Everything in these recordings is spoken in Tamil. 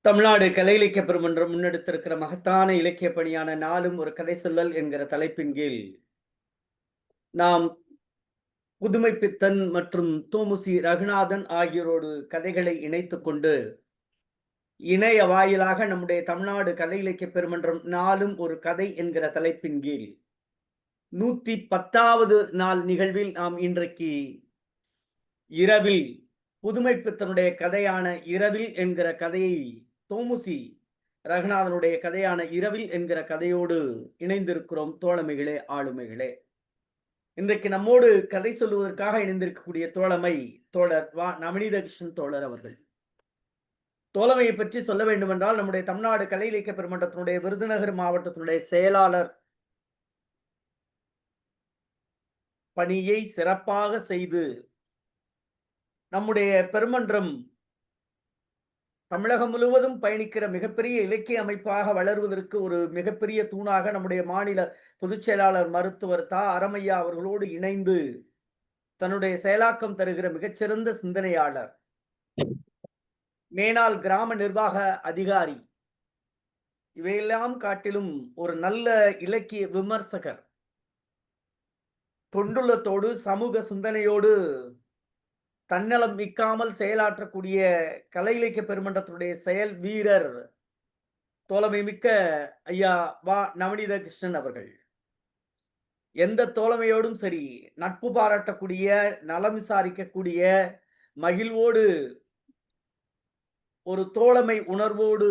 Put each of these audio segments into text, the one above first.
தமிழ்நாடு கலை இலக்கிய பெருமன்றம் முன்னெடுத்திருக்கிற மகத்தான இலக்கிய பணியான நாளும் ஒரு கதை சொல்லல் என்கிற தலைப்பின் கீழ் நாம் புதுமை பித்தன் மற்றும் தோமுசி ரகுநாதன் ஆகியோரோடு கதைகளை இணைத்துக் கொண்டு இணைய வாயிலாக நம்முடைய தமிழ்நாடு கலை இலக்கிய பெருமன்றம் நாளும் ஒரு கதை என்கிற தலைப்பின் கீழ் 110வது நாள் நிகழ்வில் நாம் இன்றைக்கு இரவில் புதுமை பித்தனுடைய கதையான இரவில் என்கிற கதையை தோமுசி ரகுநாதனுடைய கதையான இரவில் என்கிற கதையோடு இணைந்திருக்கிறோம். தோழமைகளே, ஆளுமைகளே, இன்றைக்கு நம்மோடு கதை சொல்லுவதற்காக இணைந்திருக்கக்கூடிய தோழமை தோழர் வா நவநீத கிருஷ்ணன் தோழர் அவர்கள். தோழமையை பற்றி சொல்ல வேண்டுமென்றால், நம்முடைய தமிழ்நாடு கலை இலக்கிய பெருமன்றத்தினுடைய விருதுநகர் மாவட்டத்தினுடைய செயலாளர் பணியை சிறப்பாக செய்து நம்முடைய பெருமன்றம் தமிழகம் முழுவதும் பயணிக்கிற மிகப்பெரிய இலக்கிய அமைப்பாக வளர்வதற்கு ஒரு மிகப்பெரிய தூணாக நம்முடைய மாநில பொதுச் செயலாளர் மருத்துவர் தா அரமையா அவர்களோடு இணைந்து தன்னுடைய செயலாக்கம் தருகிற மிகச்சிறந்த சிந்தனையாளர், மேனாள் கிராம நிர்வாக அதிகாரி, இவையெல்லாம் காட்டிலும் ஒரு நல்ல இலக்கிய விமர்சகர், தொண்டுள்ளத்தோடு சமூக சிந்தனையோடு தன்னலம் மிக்காமல் செயலாற்றக்கூடிய கலை இலக்கிய பெருமன்றத்தினுடைய செயல் வீரர் தோழமை மிக்க ஐயா வா நவநீத கிருஷ்ணன் அவர்கள். எந்த தோழமையோடும் சரி நட்பு பாராட்டக்கூடிய, நலம் விசாரிக்கக்கூடிய, மகிழ்வோடு, ஒரு தோழமை உணர்வோடு,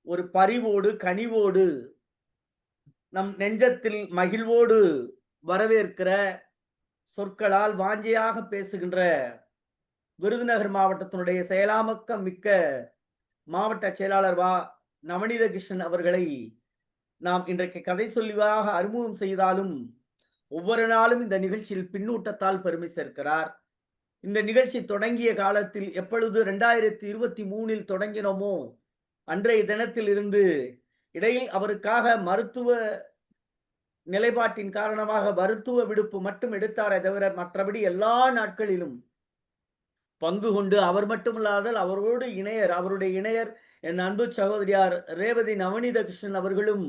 ஒரு பரிவோடு, கனிவோடு, நம் நெஞ்சத்தில் மகிழ்வோடு வரவேற்கிற, சொற்களால் வாஞ்சையாக பேசுகின்ற விருதுநகர் மாவட்டத்தினுடைய செயலாக்கம் மிக்க மாவட்ட செயலாளர் வா நவநீத கிருஷ்ணன் அவர்களை நாம் இன்றைக்கு கதை சொல்லிவாக அறிமுகம் செய்தாலும் ஒவ்வொரு நாளும் இந்த நிகழ்ச்சியில் பின்னூட்டத்தால் பெருமை சேர்க்கிறார். இந்த நிகழ்ச்சி தொடங்கிய காலத்தில் எப்பொழுது 2023 தொடங்கினோமோ அன்றைய தினத்தில் இருந்து இடையில் அவருக்காக மருத்துவ நிலைப்பாட்டின் காரணமாக மருத்துவ விடுப்பு மட்டும் எடுத்தாரே தவிர மற்றபடி எல்லா நாட்களிலும் பங்கு கொண்டு, அவர் மட்டுமல்லாதல் அவரோடு அவருடைய இணையர் என் அன்பு சகோதரியார் ரேவதி நவநீத கிருஷ்ணன் அவர்களும்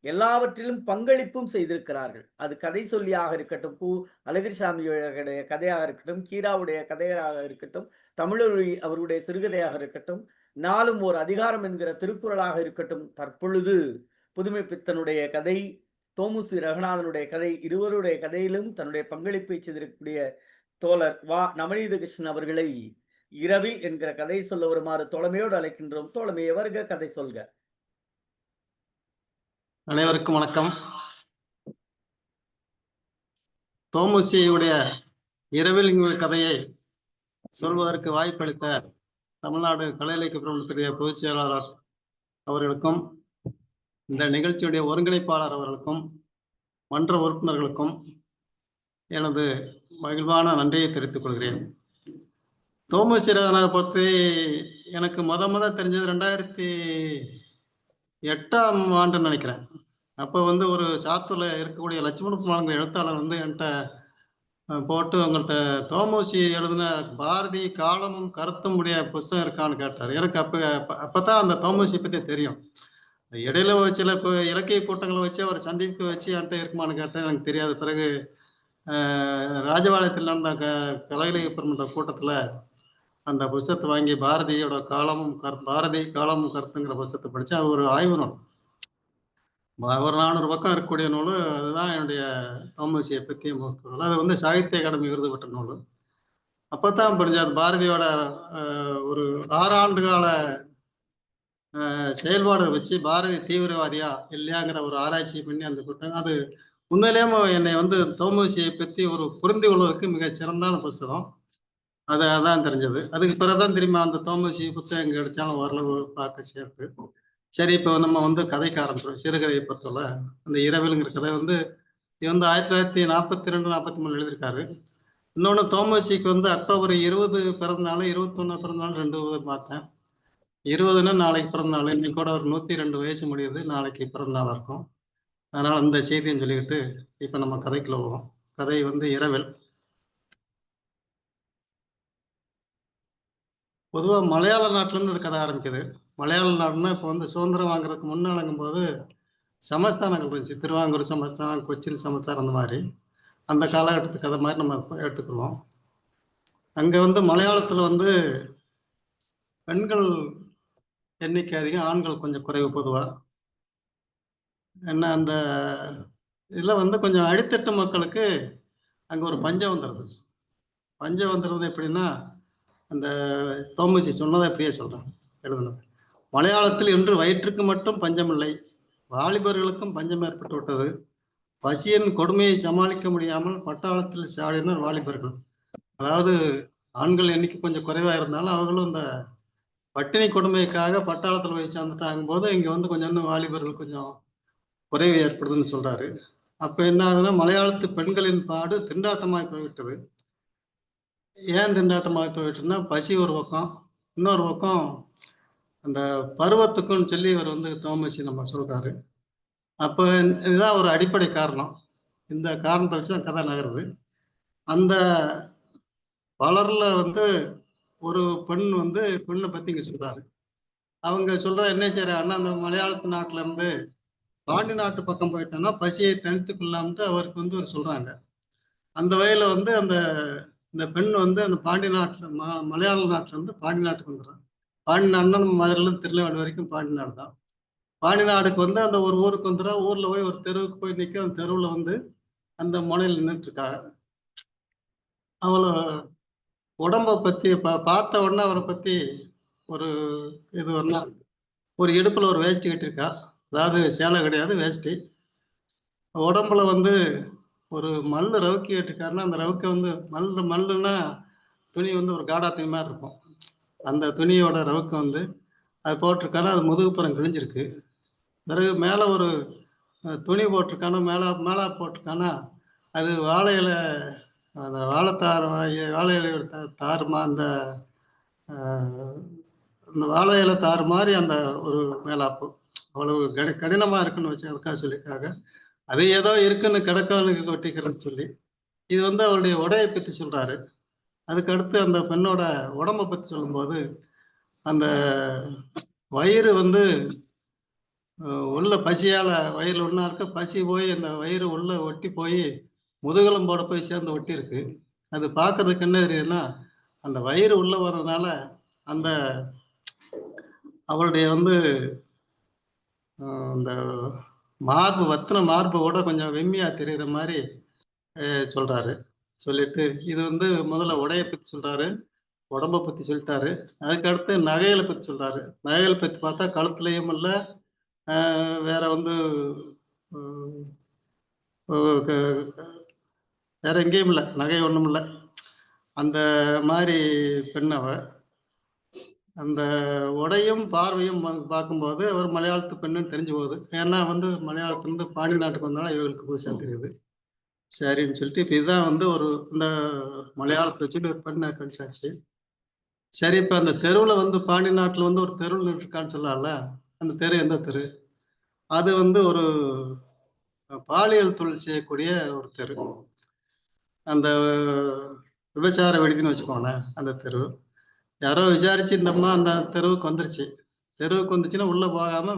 எல்லாவற்றிலும் பங்களிப்பும் செய்திருக்கிறார்கள். அது கதை சொல்லியாக இருக்கட்டும், பூ அழகிரிசாமியுடைய கதையாக இருக்கட்டும், கீராவுடைய கதையாக இருக்கட்டும், தமிழொலி அவருடைய சிறுகதையாக இருக்கட்டும், நாளும் ஒரு அதிகாரம் என்கிற திருக்குறளாக இருக்கட்டும், தற்பொழுது புதுமை பித்தனுடைய கதை, தோமுசி ரகுநாதனுடைய கதை, இருவருடைய கதையிலும் தன்னுடைய பங்களிப்பை செய்திருக்கக்கூடிய தோழர் வா நவநீத கிருஷ்ணன் அவர்களை இரவில் என்கிற கதை சொல்ல வருமாறு தோழமையோடு அழைக்கின்றோம். தோழமையை வருக, கதை சொல்க. அனைவருக்கும் வணக்கம். தோமுசியுடைய இரவில் கதையை சொல்வதற்கு வாய்ப்பளித்த தமிழ்நாடு கலை இலக்கிய பெருமன்றத்துடைய பொதுச் செயலாளர் அவர்களுக்கும், இந்த நிகழ்ச்சியுடைய ஒருங்கிணைப்பாளர் அவர்களுக்கும், மன்ற உறுப்பினர்களுக்கும் எனது மகிழ்வான நன்றியை தெரிவித்துக் கொள்கிறேன். தோமுசி ரகுநாதனை பற்றி எனக்கு முத தெரிஞ்சது 2008ஆம் ஆண்டு நினைக்கிறேன். அப்போ ஒரு சாத்தூர்ல இருக்கக்கூடிய லட்சுமணகுமார் எழுத்தாளர் என்கிட்ட போட்டு, உங்கள்கிட்ட தோமுசி எழுதின பாரதி காலமும் கருத்தும் உடைய புஸ்தகம் இருக்கான்னு கேட்டார். எனக்கு அப்பதான் அந்த தோமுசி பற்றி தெரியும். இடையில சில இலக்கிய கூட்டங்களை வச்சு அவர் சந்திப்பு வச்சு என்கிட்ட இருக்குமான்னு கேட்டேன், எனக்கு தெரியாது. பிறகு ராஜபாளையத்தில் நடந்த கலை இலக்கிய பெருமன்ற கூட்டத்தில் அந்த புஸ்தகத்தை வாங்கி பாரதியோட பாரதி காலமும் கருத்துங்கிற புஸ்தகத்தை படித்தேன். அது ஒரு ஆய்வு நூல், ஒரு 400 பக்கம் இருக்கக்கூடிய நூல். அதுதான் என்னுடைய தோமுசியை பற்றி நூல். அது சாகித்ய அகாடமி விருது பெற்ற நூல். அப்போதான் புரிஞ்சது பாரதியோட ஒரு 6 ஆண்டு கால செயல்பாடு வச்சு பாரதி தீவிரவாதியா இல்லையாங்கிற ஒரு ஆராய்ச்சி பண்ணி அந்த கூட்டம். அது உண்மையிலேயும் என்னை தோமுசியை பற்றி ஒரு புரிந்து கொள்வதற்கு மிக சிறந்தான புஸ்தகம். அதான் தெரிஞ்சது. அதுக்கு பிறகுதான் திரும்ப அந்த தோமுசி புத்தகம் எங்கே கிடைச்சாலும் ஓரளவு பார்க்க சேர்த்து, சரி இப்போ நம்ம கதைக்கு ஆரம்பிச்சோம். சிறுகதையை பொறுத்தவரை அந்த இரவிலுங்கிற கதை இது 1942 43 எழுதியிருக்காரு. இன்னொன்று தோமுசிக்கு அக்டோபர் 20 பிறந்தநாள், 21 பிறந்தநாள் 2 பார்த்தேன். 20ன்னா நாளைக்கு பிறந்த நாள். இன்னைக்கு கூட ஒரு 102 வயசு முடியுது. நாளைக்கு பிறந்த நாளாக இருக்கும். அதனால அந்த செய்தியும் சொல்லிக்கிட்டு இப்போ நம்ம கதைக்குள்ள போவோம். கதை இரவில். பொதுவா மலையாள நாட்டிலேருந்து இந்த கதை ஆரம்பிக்குது. மலையாள நாடுன்னா இப்போ வந்து சுதந்திரம் வாங்குறதுக்கு முன்னாலங்கும்போது சமஸ்தானங்கள் இருந்துச்சு. திருவாங்கூர் சமஸ்தானம், கொச்சின் சமஸ்தானம் அந்த மாரி. அந்த காலகட்டத்து கதை மாரி நம்ம எடுத்துக்குருவோம். அங்க வந்து மலையாளத்துல வந்து பெண்கள் எண்ணிக்கை அதிகம், ஆண்கள் கொஞ்சம் குறைவு பொதுவா. ஏன்னா அந்த இதுல வந்து கொஞ்சம் அடித்தட்டு மக்களுக்கு அங்க ஒரு பஞ்சம் வந்துருது. பஞ்சம் வந்துருது எப்படின்னா, அந்த தோமுசி சொன்னத அப்படியே சொல்றேன், எழுதுனது. மலையாளத்தில் இன்று வயிற்றுக்கு மட்டும் பஞ்சமில்லை. வாலிபர்களுக்கும் பஞ்சம் ஏற்பட்டு விட்டது. பசியின் கொடுமையை சமாளிக்க முடியாமல் பட்டாளத்தில் சாடினர் வாலிபர்கள். அதாவது ஆண்கள் எண்ணிக்கை கொஞ்சம் குறைவா இருந்தாலும், அவர்களும் இந்த பட்டினி கொடுமைக்காக பட்டாளத்துல போய் சேர்ந்துட்டாங்கும்போது, இங்க வந்து கொஞ்சம் இன்னும் வாலிபர்கள் கொஞ்சம் குறைவு ஏற்படுதுன்னு சொல்றாரு. அப்ப என்ன ஆகுதுன்னா, மலையாளத்து பெண்களின் பாடு திண்டாட்டமாய் போய்விட்டது. ஏன் திண்டாட்டமாய் போய்விட்டதுன்னா, பசி ஒரு பக்கம், இன்னொரு பக்கம் அந்த பருவத்துக்குன்னு சொல்லி இவர் வந்து தோமசி நம்ம சொல்றாரு. அப்ப இதுதான் ஒரு அடிப்படை காரணம். இந்த காரணத்த வச்சு தான் கதை நகருது. அந்த பலர்ல வந்து ஒரு பெண் வந்து பெண்ண பத்தி இங்க சொல்றாரு. அவங்க சொல்றா என்ன செய்றாங்கன்னா, அந்த மலையாளத்து நாட்டுல இருந்து பாண்டி நாட்டு பக்கம் போயிட்டோம்னா, பசியை தணித்துக் கொள்ளலாம்ன்ட்டு அவருக்கு வந்து ஒரு சொல்றாங்க. அந்த வகையில வந்து இந்த பெண் வந்து அந்த பாண்டி நாட்டுல மலையாள நாட்டுல இருந்து பாண்டி நாட்டுக்கு வந்துர்றா. பாண்டி நாடுன்னா நம்ம மதுரையிலிருந்து திருநெல்வேலி வரைக்கும் பாண்டி நாடு தான். பாண்டி நாடுக்கு வந்து அந்த ஒரு ஊருக்கு வந்துர்றா. ஊர்ல போய் ஒரு தெருவுக்கு போய் நிக்க, அந்த தெருவுல வந்து அந்த முனையில நின்னுட்டு இருக்கா. அவள உடம்ப பத்தி பார்த்த உடனே அவர பத்தி ஒரு இது ஒண்ணா ஒரு இடுப்புல ஒரு வேஷ்டி கட்டியிருக்கா. அதாவது சேலை கிடையாது, வேஷ்டி. உடம்புல வந்து ஒரு மல்லு ரவுக்கி கட்டிருக்காருன்னா, அந்த ரவுக்க வந்து மல்லுன்னா துணி வந்து ஒரு காடா துணி மாரி இருக்கும். அந்த துணியோட ரவுக்க வந்து அது போட்டிருக்கான்னா, அது முதுகுப்புறம் கிழிஞ்சிருக்கு. பிறகு மேல ஒரு துணி போட்டிருக்கான்னா, மேலாப்பு போட்டிருக்கான்னா, அது வாழை இல அந்த வாழைத்தார் வாழை இலையோட தாருமா அந்த அ அந்த வாழை இல தார் மாரி அந்த ஒரு மேலாப்பு. அவ்வளவு கடினமா இருக்குன்னு வச்சு அதுக்காக சொல்லியிருக்காங்க. அது ஏதோ இருக்குன்னு கிடக்கவனுக்கு கொட்டிக்கிறேன்னு சொல்லி. இது வந்து அவருடைய உடைய பத்தி சொல்றாரு. அதுக்கு அடுத்து அந்த பெண்ணோட உடம்ப பத்தி சொல்லும்போது, அந்த வயிறு வந்து உள்ள பசியால வயிறுல ஒண்ணா இருக்கு. பசி போய் அந்த வயிறு உள்ள ஒட்டி போய் முதுகெலும்போட போய் சேர்ந்து ஒட்டியிருக்கு. அது பார்க்கறதுக்கு என்ன தெரியுதுன்னா, அந்த வயிறு உள்ள வர்றதுனால, அந்த அவளுடைய வந்து அந்த வத்தின மார்போட கொஞ்சம் வெம்மியா தெரியிற மாரி சொல்றாரு. சொல்லிட்டு இது வந்து முதல்ல உடைய பத்தி சொல்றாரு. உடம்ப பத்தி சொல்லிட்டாரு. அதுக்கு அடுத்து நகைகள பத்தி சொல்றாரு. நகைகள பத்தி பார்த்தா கழுத்துலயும் இல்ல, வேற வந்து ம் ஒ க வேற எங்கேயும் இல்ல. நகை ஒண்ணும் இல்ல. அந்த மாரி பெண் அவ. அந்த உடையும், பார்வையும் பார்க்கும்போது அவர் மலையாளத்து பெண்ணுன்னு தெரிஞ்சு போகுது. ஏன்னா வந்து மலையாளத்துலருந்து பாண்டி நாட்டுக்கு வந்தனால இவருக்கு புதுசா தெரியுது. சரின்னு சொல்லிட்டு இப்ப இதுதான் வந்து இந்த மலையாளத்த வச்சுட்டு ஒரு பெண்ண கணிச்சாச்சு. சரி, இப்ப அந்த தெருவுல வந்து பாண்டி நாட்டுல வந்து ஒரு தெருவுல நின்னுட்டுருக்கான்னு சொல்லலாம்ல. அந்த தெரு எந்த தெரு? அது வந்து ஒரு பாலியல் தொழில் செய்யக்கூடிய ஒரு தெரு. அந்த விபச்சார விடுதின்னு வச்சுக்கோங்களேன், அந்த தெரு. யாரோ விசாரிச்சு இந்த அம்மா அந்த தெருவுக்கு வந்துருச்சு. தெருவுக்கு வந்துச்சுன்னா, உள்ள போகாம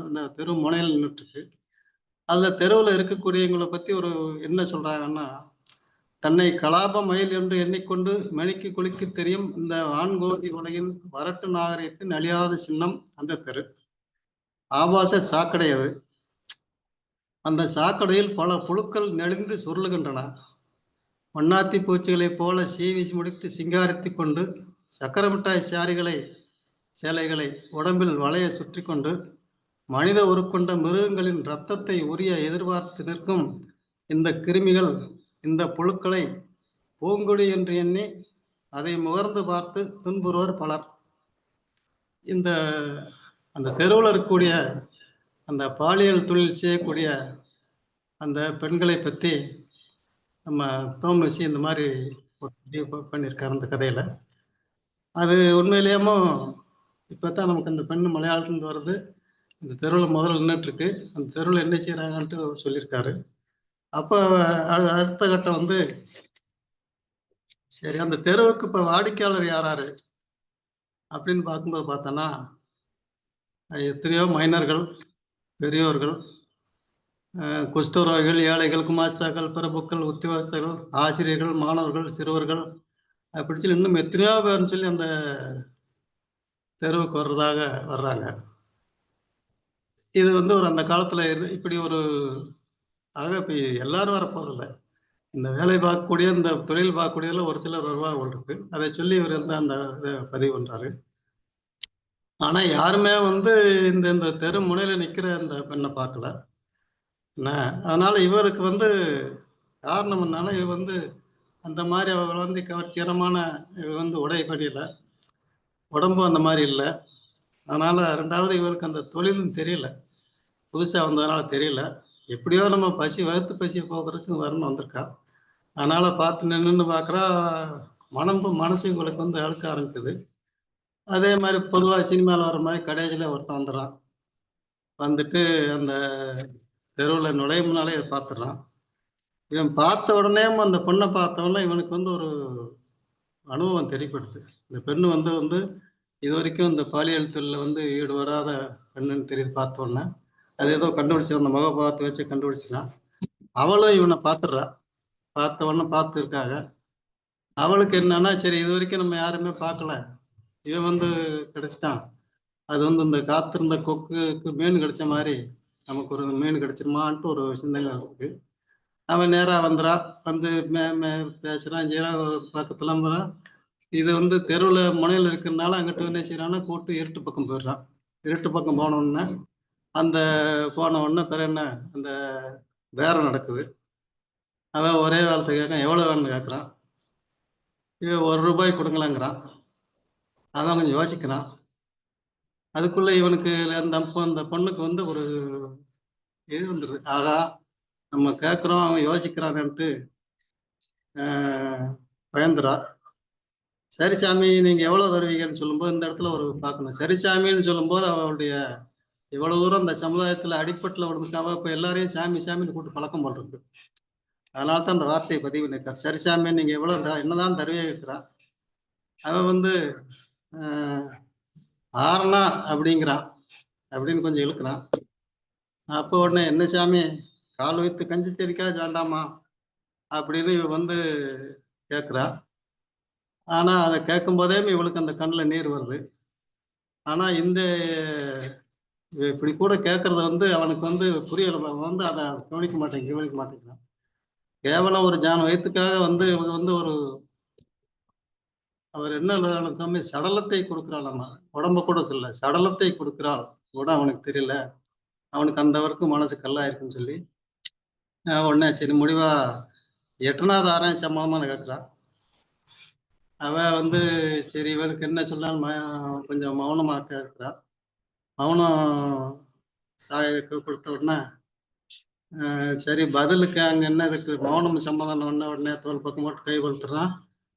இந்த தெரு முனையில நின்னுட்டுருக்கு. அதுல தெருவுல இருக்கக்கூடியவங்கள பத்தி என்ன சொல்றாங்கன்னா, தன்னை கலாப மயில் என்று எண்ணிக்கொண்டு மெனிக்கு குலுக்கித் திரியும் இந்த வான்கோழி உலகின் வரட்டு நாகரிகத்தின் அழியாத சின்னம் அந்த தெரு. ஆபாச சாக்கடை அது. அந்த சாக்கடையில் பல புழுக்கள் நெளிந்து சுருளுகின்றன. வண்ணாத்தி பூச்சிகளைப் போல சீவி முடித்து சிங்காரித்துக் கொண்டு, சக்கர மிட்டாய் சேலைகளை உடம்பில் வளைய சுற்றிக் கொண்டு, மனித உருக்கொண்ட மிருகங்களின் இரத்தத்தை உரிய எதிர்பார்த்து நிற்கும் இந்த கிருமிகள், இந்த புழுக்களை பூங்கொடி என்று எண்ணி அதை முகர்ந்து பார்த்து துன்புறுவர் பலர். இந்த அந்த தெருவுல இருக்கக்கூடிய அந்த பாலியல் தொழில் செய்யக்கூடிய அந்த பெண்களை பத்தி நம்ம தோமசி இந்த மாதிரி ஒரு பதிவு பண்ணியிருக்காரு அந்த கதையில. அது உண்மையிலேயுமோ இப்பதான் நமக்கு அந்த பெண் மலையாளத்துலேருந்து வருது. இந்த தெருவுல முதல்ல நின்னுட்டுருக்கு. அந்த தெருவுல என்ன செய்றாங்கன்ட்டு அவர் சொல்லியிருக்காரு. அப்ப அடுத்த கட்டம் வந்து, சரி அந்த தெருவுக்கு இப்ப வாடிக்கையாளர் யாராரு? அப்படின்னு பார்க்கும்போது பார்த்தோன்னா எத்தனையோ மைனர்கள், பெரியோர்கள், குஷ்டரோகிகள், ஏழைகள், குமாஸ்தாக்கள், பிரபுக்கள், உத்தியோகஸ்தர்கள், ஆசிரியர்கள், மாணவர்கள், சிறுவர்கள் அப்படி சொல்லி இன்னும் எத்தனையோ பேர்னு சொல்லி அந்த தெருவுக்கு வர்றாங்க. இது வந்து ஒரு அந்த காலத்துல இப்படி ஒரு இப்ப எல்லாரும் வரப்போறதில்ல. இந்த வேலை பார்க்கக்கூடிய இந்த தொழில் பார்க்கக்கூடியதுல ஒரு சிலர் வருவார்கள் இருக்கு. அதை சொல்லி இவர் வந்து அந்த இதை பதிவு பண்றாரு. ஆனா யாருமே வந்து இந்த இந்த தெரு முனையில நிக்கிற இந்த பெண்ணை பார்க்கல. என்ன அதனால இவருக்கு வந்து காரணம் என்னன்னா, இவர் வந்து அந்த மாதிரி அவள் வந்து கவர்ச்சிகரமான இவர் வந்து உடை அணியல. உடம்பும் அந்த மாதிரி இல்லை. அதனால 2வது இவருக்கு அந்த தொழிலும் தெரியல. புதுசா வந்ததுனால தெரியல. எப்படியோ நம்ம வகுத்து பசியை போக்குறதுக்கு வரணும் வந்திருக்கா. அதனால பார்த்து நின்னு பார்க்குறா, மனசு இவங்களுக்கு வந்து அழுக்க ஆரம்பிக்குது. அதே மாதிரி பொதுவா சினிமால வர மாதிரி கடைசியில ஒருத்தன் வந்துடுறான். வந்துட்டு அந்த தெருவுல நுழையும் முன்னாலே இதை பார்த்துடுறான். இவன் பார்த்த உடனே அந்த பொண்ணை பார்த்த உடனே இவனுக்கு வந்து ஒரு அனுபவம் தெரியப்படுது. இந்த பெண்ணு வந்து வந்து இதுவரைக்கும் இந்த பாலியல் தொழில வந்து ஈடுபடாத பெண்ணுன்னு தெரியுது பார்த்த உடனே. அது ஏதோ கண்டுபிடிச்சிடும், அந்த முகபாவத்தை வச்சு கண்டுபிடிச்சிடான். அவளும் இவனை பார்த்துடுறா. பார்த்த உடனே பார்த்துருக்காங்க. அவளுக்கு என்னன்னா, சரி இது வரைக்கும் நம்ம யாருமே பார்க்கல, இவன் வந்து கிடைச்சிட்டான். அது வந்து இந்த காத்திருந்த கொக்குக்கு மீன் கிடைச்ச மாதிரி நமக்கு ஒரு மீன் கிடைச்சிருமான்ட்டு ஒரு சிந்தனை இருக்கு. அவன் நேரா வந்துடுறான். வந்து பேசுறான் செய்யறான், பக்கத்துல போறான். இது வந்து தெருவுல முனையில இருக்கிறதுனால அங்கிட்டு என்ன செய்யறான்னா, கூட்டு இருட்டு பக்கம் போயிடுறான். இருட்டு பக்கம் போனோடனே அந்த போன உடனே பிறகு என்ன, அந்த பேரம் நடக்குது. அவன் ஒரே வார்த்தை கேட்கான், எவ்வளவு வேணும்னு கேட்கறான். இவன் ₹1 கொடுங்களாங்கிறான். அவன் கொஞ்சம் யோசிக்கிறான். அதுக்குள்ள இவனுக்கு அந்த பொண்ணுக்கு வந்து ஒரு இது வந்துடுது. ஆகா, நம்ம கேட்குறோம், அவன் யோசிக்கிறான்ட்டு பயந்துரா. சரி சாமி, நீங்க எவ்வளவு தருவீங்கன்னு சொல்லும்போது இந்த இடத்துல ஒரு பார்க்கணும். சரி சாமின்னு சொல்லும்போது அவளுடைய எவ்வளவு தூரம் இந்த சமுதாயத்துல அடிப்பட்டுல விழுந்துட்டாவ, இப்ப எல்லாரையும் சாமி சாமின்னு கூட்டு பழக்கம் போல் இருக்கு. அதனால தான் அந்த வார்த்தையை பதிவு பண்ணிருக்கார். சரி சாமி, நீங்க எவ்வளவு என்னதான் தருவே இருக்கிறான். அவன் வந்து ஆறனா அப்படிங்கிறான். அப்படின்னு கொஞ்சம் இழுக்கிறான். அப்போ உடனே, என்ன சாமி, கால் வைத்து கஞ்சி தெரிக்கா வேண்டாமா அப்படின்னு இவன் வந்து கேட்குறா. ஆனா அதை கேட்கும் போதே இவளுக்கு அந்த கண்ணில் நீர் வருது. ஆனா இந்த இப்படி கூட கேட்கறத வந்து அவனுக்கு வந்து புரியல. அவன் வந்து அதை கவனிக்க மாட்டேங்கிறான். கேவலம் ஒரு ஜான் வயிற்றுக்காக வந்து இவங்க வந்து அவர் என்ன தம்பி சடலத்தை கொடுக்குறாளாமா, உடம்ப கூட சொல்ல, சடலத்தை கொடுக்குறாள் கூட அவனுக்கு தெரியல. அவனுக்கு அந்த வரைக்கும் மனசு கல்லாயிருக்குன்னு சொல்லி உடனே சரி முடிவா 8வது ஆறாம் சம்பளமான கேட்குறான். அவ வந்து சரி இவனுக்கு என்ன சொன்னாலும் கொஞ்சம் மௌனமா கேட்குறான். மௌனம் கொடுத்த உடனே சரி பதிலுக்கு அங்கே என்ன இதுக்கு மௌனம் சம்பந்தம் உடனே தோல் பக்கம் போட்டு கை கொடுத்துட்றான்.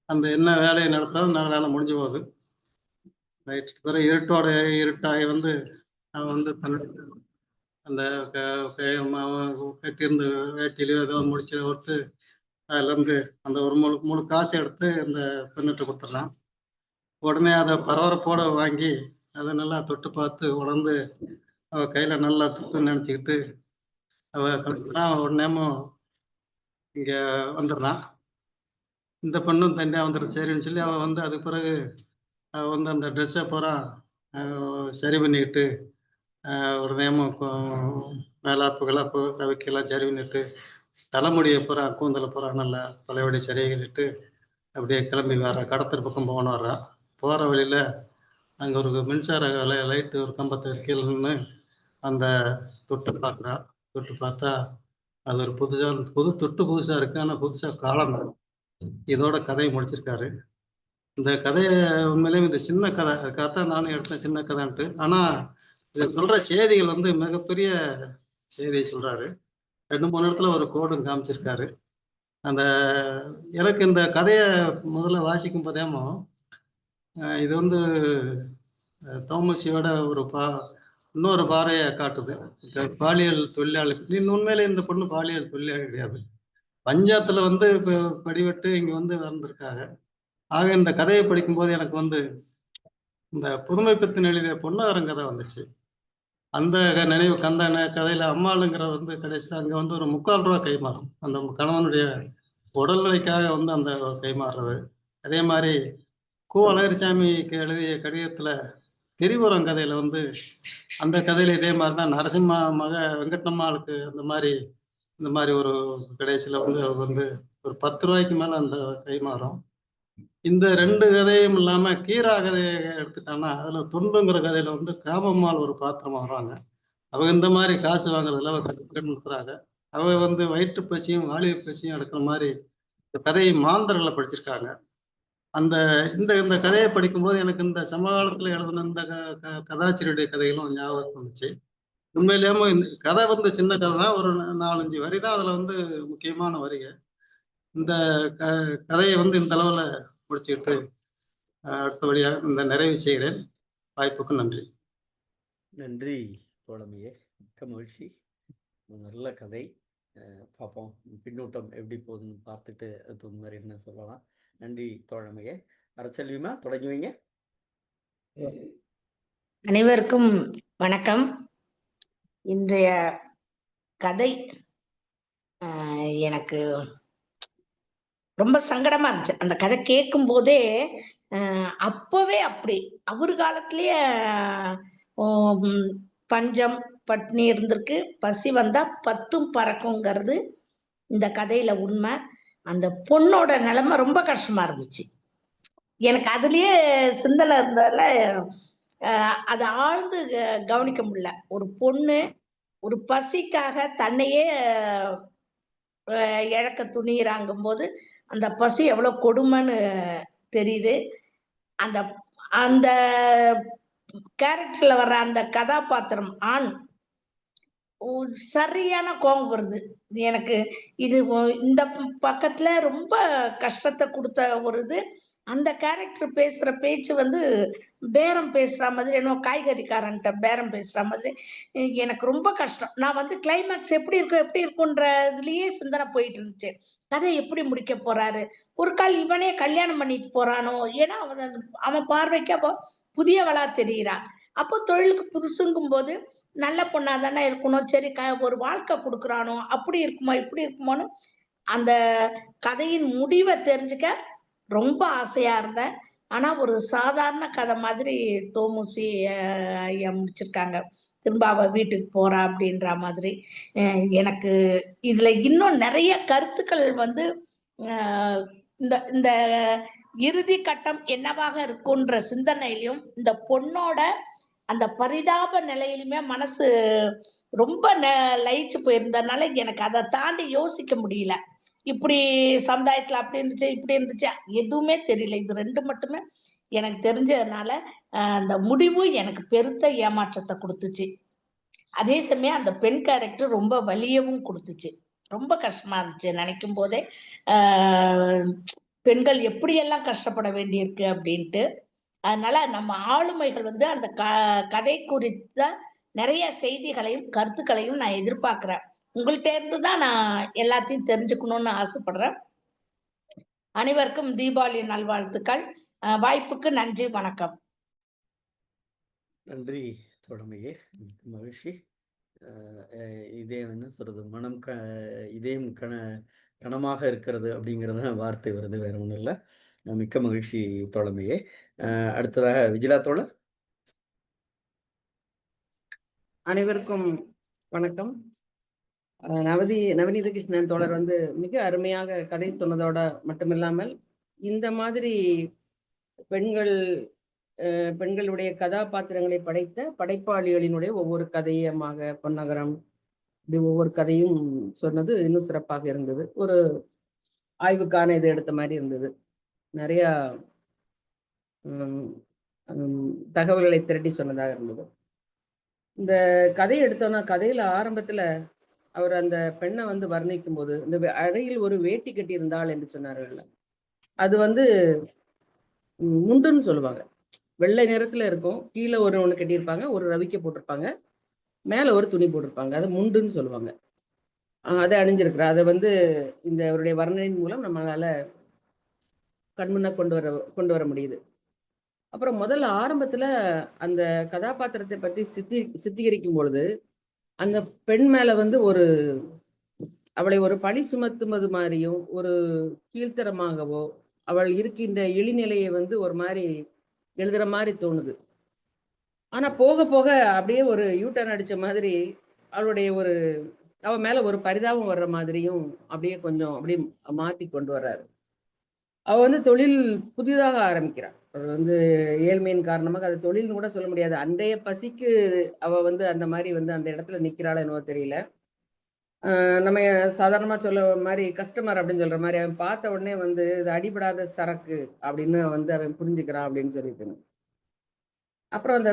அந்த என்ன வேலையை நடத்தாலும் நல்ல வேலை முடிஞ்சு போகுது. ரைட். பிறகு இருட்டாகி வந்து அவன் வந்து அந்த கட்டியிருந்த வேட்டியிலையோ ஏதோ முடிச்சு விட்டு அதுல இருந்து அந்த ஒரு முழு காசு எடுத்து அந்த பெண்ணிட்ட கொடுத்துட்றான். உடனே அதை பரபரப்போட வாங்கி அதை நல்லா தொட்டு பார்த்து உணர்ந்து அவ கையில நல்லா தொட்டு நினைச்சுக்கிட்டு அவ கலந்துறான். உடனேமும் இங்க வந்துடுறான். இந்த பெண்ணும் தனியா வந்துடுறது சரின்னு சொல்லி அவ வந்து அதுக்கு பிறகு அவ வந்து அந்த ட்ரெஸ்ஸை பூரா சரி பண்ணிக்கிட்டு உடனேமும் மேலாப்பு கிளாப்பு கவிக்கெல்லாம் சரி பண்ணிட்டு தலைமுடியை பூரா கூந்தலை பூரா நல்லா பழையபடி சரியாகிட்டு அப்படியே கிளம்பி வர கடத்தல் பக்கம் போகணும் வர்றான். போகிற வழியில் அங்கே ஒரு மின்சார லைட்டு ஒரு கம்பத்தை கீழே நின்று அந்த தொட்டு பார்க்குறா. தொட்டு பார்த்தா அது ஒரு புதுசாக இருக்கு. ஆனால் புதுசாக காலம். இதோட கதையை முடிச்சிருக்காரு. இந்த கதையை உண்மையிலேயும் இந்த சின்ன கதை, அதுக்காகத்தான் நானும் எடுத்தேன் சின்ன கதைன்ட்டு. ஆனால் இது சொல்கிற செய்திகள் வந்து மிகப்பெரிய செய்தியை சொல்கிறாரு. 2-3 இடத்துல ஒரு கோடும் காமிச்சிருக்காரு. அந்த எனக்கு இந்த கதையை முதல்ல வாசிக்கும் போதேமோ இது வந்து தோமசியோட ஒரு இன்னொரு பாறையை காட்டுது. பாலியல் தொழிலாளி. உண்மையிலே இந்த பொண்ணு பாலியல் தொழிலாளி கிடையாது. பஞ்சாயத்துல வந்து இப்போ படிவட்டு இங்க வந்து வந்திருக்காங்க. ஆக இந்த கதையை படிக்கும்போது எனக்கு வந்து இந்த புதுமை பித்தன் எழுதிய பொன்னகரம் கதை வந்துச்சு. அந்த நினைவு கதையில அம்மாளுங்கிறது வந்து கடைசியில் அங்கே வந்து ஒரு 3/4 ரூபா கைமாறும். அந்த கணவனுடைய உடல்நிலைக்காக வந்து அந்த கைமாறுறது. அதே மாதிரி கு. அழகிரிசாமிக்கு எழுதிய கடிதத்துல திரிபுரம் கதையில வந்து அந்த கதையில இதே மாதிரி தான் நரசிம்ம மக வெங்கட்னம்மாளுக்கு இந்த மாதிரி ஒரு கடைசியில வந்து அவர் வந்து ஒரு 10 ரூபாய்க்கு மேல அந்த கைமாறும். இந்த 2 கதையும் இல்லாம கீரா கதையை எடுத்துட்டான்னா அதுல துன்பங்கிற கதையில வந்து காமம்மாள் ஒரு பாத்திரமா வர்றாங்க. அவங்க இந்த மாதிரி காசு வாங்குறதுல அவ கற்றுக்கிறாங்க. அவ வந்து வயிற்று பசியும் வாலிப பசியும் எடுக்கிற மாதிரி இந்த கதையை மாந்தர்களை படிச்சிருக்காங்க. அந்த இந்த இந்த கதையை படிக்கும்போது எனக்கு இந்த சமகாலத்துல எழுதின இந்த கதாசிரியருடைய கதைகளும் ஞாபகம் வந்துச்சு. உண்மையிலேயே இந்த கதை வந்து சின்ன கதை தான். ஒரு 4-5 வரி தான் அதுல வந்து முக்கியமான வரிகள். இந்த கதையை வந்து இந்த அளவுல முடிச்சுக்கிட்டு அடுத்தபடியாக இந்த நிறைவு செய்கிறேன். வாய்ப்புக்கு நன்றி. நன்றி தோழமையே, மிக்க மகிழ்ச்சி. நல்ல கதை. பார்ப்போம் பின்னூட்டம் எப்படி போகுதுன்னு பார்த்துட்டு அது மாதிரி என்ன சொல்லலாம். நன்றி தோழமையே. அரசெல்விமா தொடங்கி வைங்க. அனைவருக்கும் வணக்கம். இன்றைய கதை எனக்கு ரொம்ப சங்கடமா இருந்துச்சு. அந்த கதை கேட்கும் போதே அப்பவே அப்படி அவர் காலத்திலேயே பஞ்சம் பட்னி இருந்திருக்கு. பசி வந்தா 10ம் பறக்குங்கிறது இந்த கதையில உண்மை. அந்த பொண்ணோட நிலைமை ரொம்ப கஷ்டமா இருந்துச்சு. எனக்கு அதுலயே சிந்தனை இருந்ததால அதை ஆழ்ந்து கவனிக்க முடியல. ஒரு பொண்ணு ஒரு பசிக்காக தன்னையே இழக்க துணியிறாங்கும் போது அந்த பசி எவ்வளவு கொடுமைன்னு தெரியுது. அந்த அந்த கேரக்டர்ல வர்ற அந்த கதாபாத்திரம் ஆண் சரியான கோபம் வருது எனக்கு. இது இந்த பக்கத்துல ரொம்ப கஷ்டத்தை கொடுத்த ஒரு இது. அந்த கேரக்டர் பேசுற பேச்சு வந்து பேரம் பேசுற மாதிரி, என்ன காய்கறிக்காரன்ட்ட பேரம் பேசுற மாதிரி எனக்கு ரொம்ப கஷ்டம். நான் வந்து கிளைமேக்ஸ் எப்படி இருக்குன்றதுலயே சிந்தனை போயிட்டு இருந்துச்சு. கதை எப்படி முடிக்க போறாரு, ஒரு கால் இவனே கல்யாணம் பண்ணிட்டு போறானோ, ஏன்னா அவன் பார்வைக்கு அப்போ புதியவளா தெரியுறா. அப்போ தொழிலுக்கு புதுசுங்கும் போது நல்ல பொண்ணா தானே இருக்கணும், சரி ஒரு வாழ்க்கை கொடுக்குறானோ, அப்படி இருக்குமோ இப்படி இருக்குமோன்னு அந்த கதையின் முடிவை தெரிஞ்சுக்க ரொம்ப ஆசையா இருந்தேன். ஆனா ஒரு சாதாரண கதை மாதிரி தோமுசி ஐயா முடிச்சிருக்காங்க. திரும்ப அவ வீட்டுக்கு போறா அப்படின்ற மாதிரி. எனக்கு இதுல இன்னும் நிறைய கருத்துக்கள் வந்து இந்த இந்த இறுதி கட்டம் என்னவாக இருக்குன்ற சிந்தனையிலும் இந்த பொண்ணோட அந்த பரிதாப நிலையிலுமே மனசு ரொம்ப லயிச்சு போயிருந்ததுனால எனக்கு அதை தாண்டி யோசிக்க முடியல. இப்படி சமுதாயத்துல அப்படி இருந்துச்சு இப்படி இருந்துச்சு எதுவுமே தெரியல. இது 2 மட்டுமே எனக்கு தெரிஞ்சதுனால அந்த முடிவு எனக்கு பெருத்த ஏமாற்றத்தை கொடுத்துச்சு. அதே சமயம் அந்த பெண் கேரக்டர் ரொம்ப வலியவும் கொடுத்துச்சு. ரொம்ப கஷ்டமா இருந்துச்சு நினைக்கும் போதே. பெண்கள் எப்படியெல்லாம் கஷ்டப்பட வேண்டியிருக்கு அப்படின்ட்டு. அதனால நம்ம ஆளுமைகள் வந்து அந்த கதை குறித்த நிறைய செய்திகளையும் கருத்துக்களையும் நான் எதிர்பார்க்கிறேன். உங்கள்கிட்ட இருந்து தான் நான் எல்லாத்தையும் தெரிஞ்சுக்கணும்னு ஆசைப்படுறேன். அனைவருக்கும் தீபாவளி நல்வாழ்த்துக்கள். வாய்ப்புக்கு நன்றி, வணக்கம். நன்றி தோழமையே, மகிழ்ச்சி. இதே என்ன சொல்றது, மனம் இதயம் கனமாக இருக்கிறது அப்படிங்கிறத வார்த்தை வருது, வேற ஒன்றும் இல்லை. மிக்க மகிழ்ச்சி தோழமையே. அடுத்ததாக விஜிலா தோழர். அனைவருக்கும் வணக்கம். நவநீத கிருஷ்ணன் தோழர் வந்து மிக அருமையாக கதை சொன்னதோட மட்டுமில்லாமல் இந்த மாதிரி பெண்களுடைய கதாபாத்திரங்களை படைத்த படைப்பாளிகளினுடைய ஒவ்வொரு கதையமாக பொன்னகரம் இப்படி ஒவ்வொரு கதையும் சொன்னது இன்னும் சிறப்பாக இருந்தது. ஒரு ஆய்வுக்கான இது எடுத்த மாதிரி இருந்தது. நிறைய தகவல்களை திரட்டி சொன்னதாக இருந்தது. இந்த கதையை எடுத்தோம்னா கதையில ஆரம்பத்துல அவர் அந்த பெண்ணை வந்து வர்ணிக்கும் போது இந்த அடையில் ஒரு வேட்டி கட்டி இருந்தாள் என்று சொன்னார்கள். அது வந்து முண்டுன்னு சொல்லுவாங்க. வெள்ளை நிறத்துல இருக்கும். கீழே ஒண்ணு கட்டியிருப்பாங்க, ஒரு ரவிக்க போட்டிருப்பாங்க, மேல ஒரு துணி போட்டிருப்பாங்க. அது முண்டுன்னு சொல்லுவாங்க. அதை அணிஞ்சிருக்கிறா. அதை வந்து இந்த அவருடைய வர்ணனையின் மூலம் நம்மளால கண்முன்ன கொண்டு வர முடியுது. அப்புறம் முதல்ல ஆரம்பத்துல அந்த கதாபாத்திரத்தை பத்தி சித்தரிக்கும் பொழுது அந்த பெண் மேல வந்து அவளை ஒரு பழி சுமத்துவது மாதிரியும் ஒரு கீழ்த்தரமாகவோ அவள் இருக்கின்ற இழிநிலையை வந்து ஒரு மாதிரி எழுதுற மாதிரி தோணுது. ஆனா போக போக அப்படியே ஒரு யூட்டர்ன் அடிச்ச மாதிரி அவளுடைய அவ மேல ஒரு பரிதாபம் வர்ற மாதிரியும் அப்படியே கொஞ்சம் அப்படியே மாத்தி கொண்டு வர்றாரு. அவ வந்து தொழில் புதிதாக ஆரம்பிக்கிறாள். அவள் வந்து ஏழ்மையின் காரணமாக அது தொழில்னு கூட சொல்ல முடியாது. அன்றைய பசிக்கு அவ வந்து அந்த மாதிரி வந்து அந்த இடத்துல நிக்கிறாள் என்னவோ தெரியல. நம்ம சாதாரணமா சொல்ல மாதிரி கஸ்டமர் அப்படின்னு சொல்ற மாதிரி அவன் பார்த்த உடனே வந்து இது அடிபடாத சரக்கு அப்படின்னு வந்து அவன் புரிஞ்சுக்கிறான் அப்படின்னு சொல்லிட்டு. அப்புறம் அந்த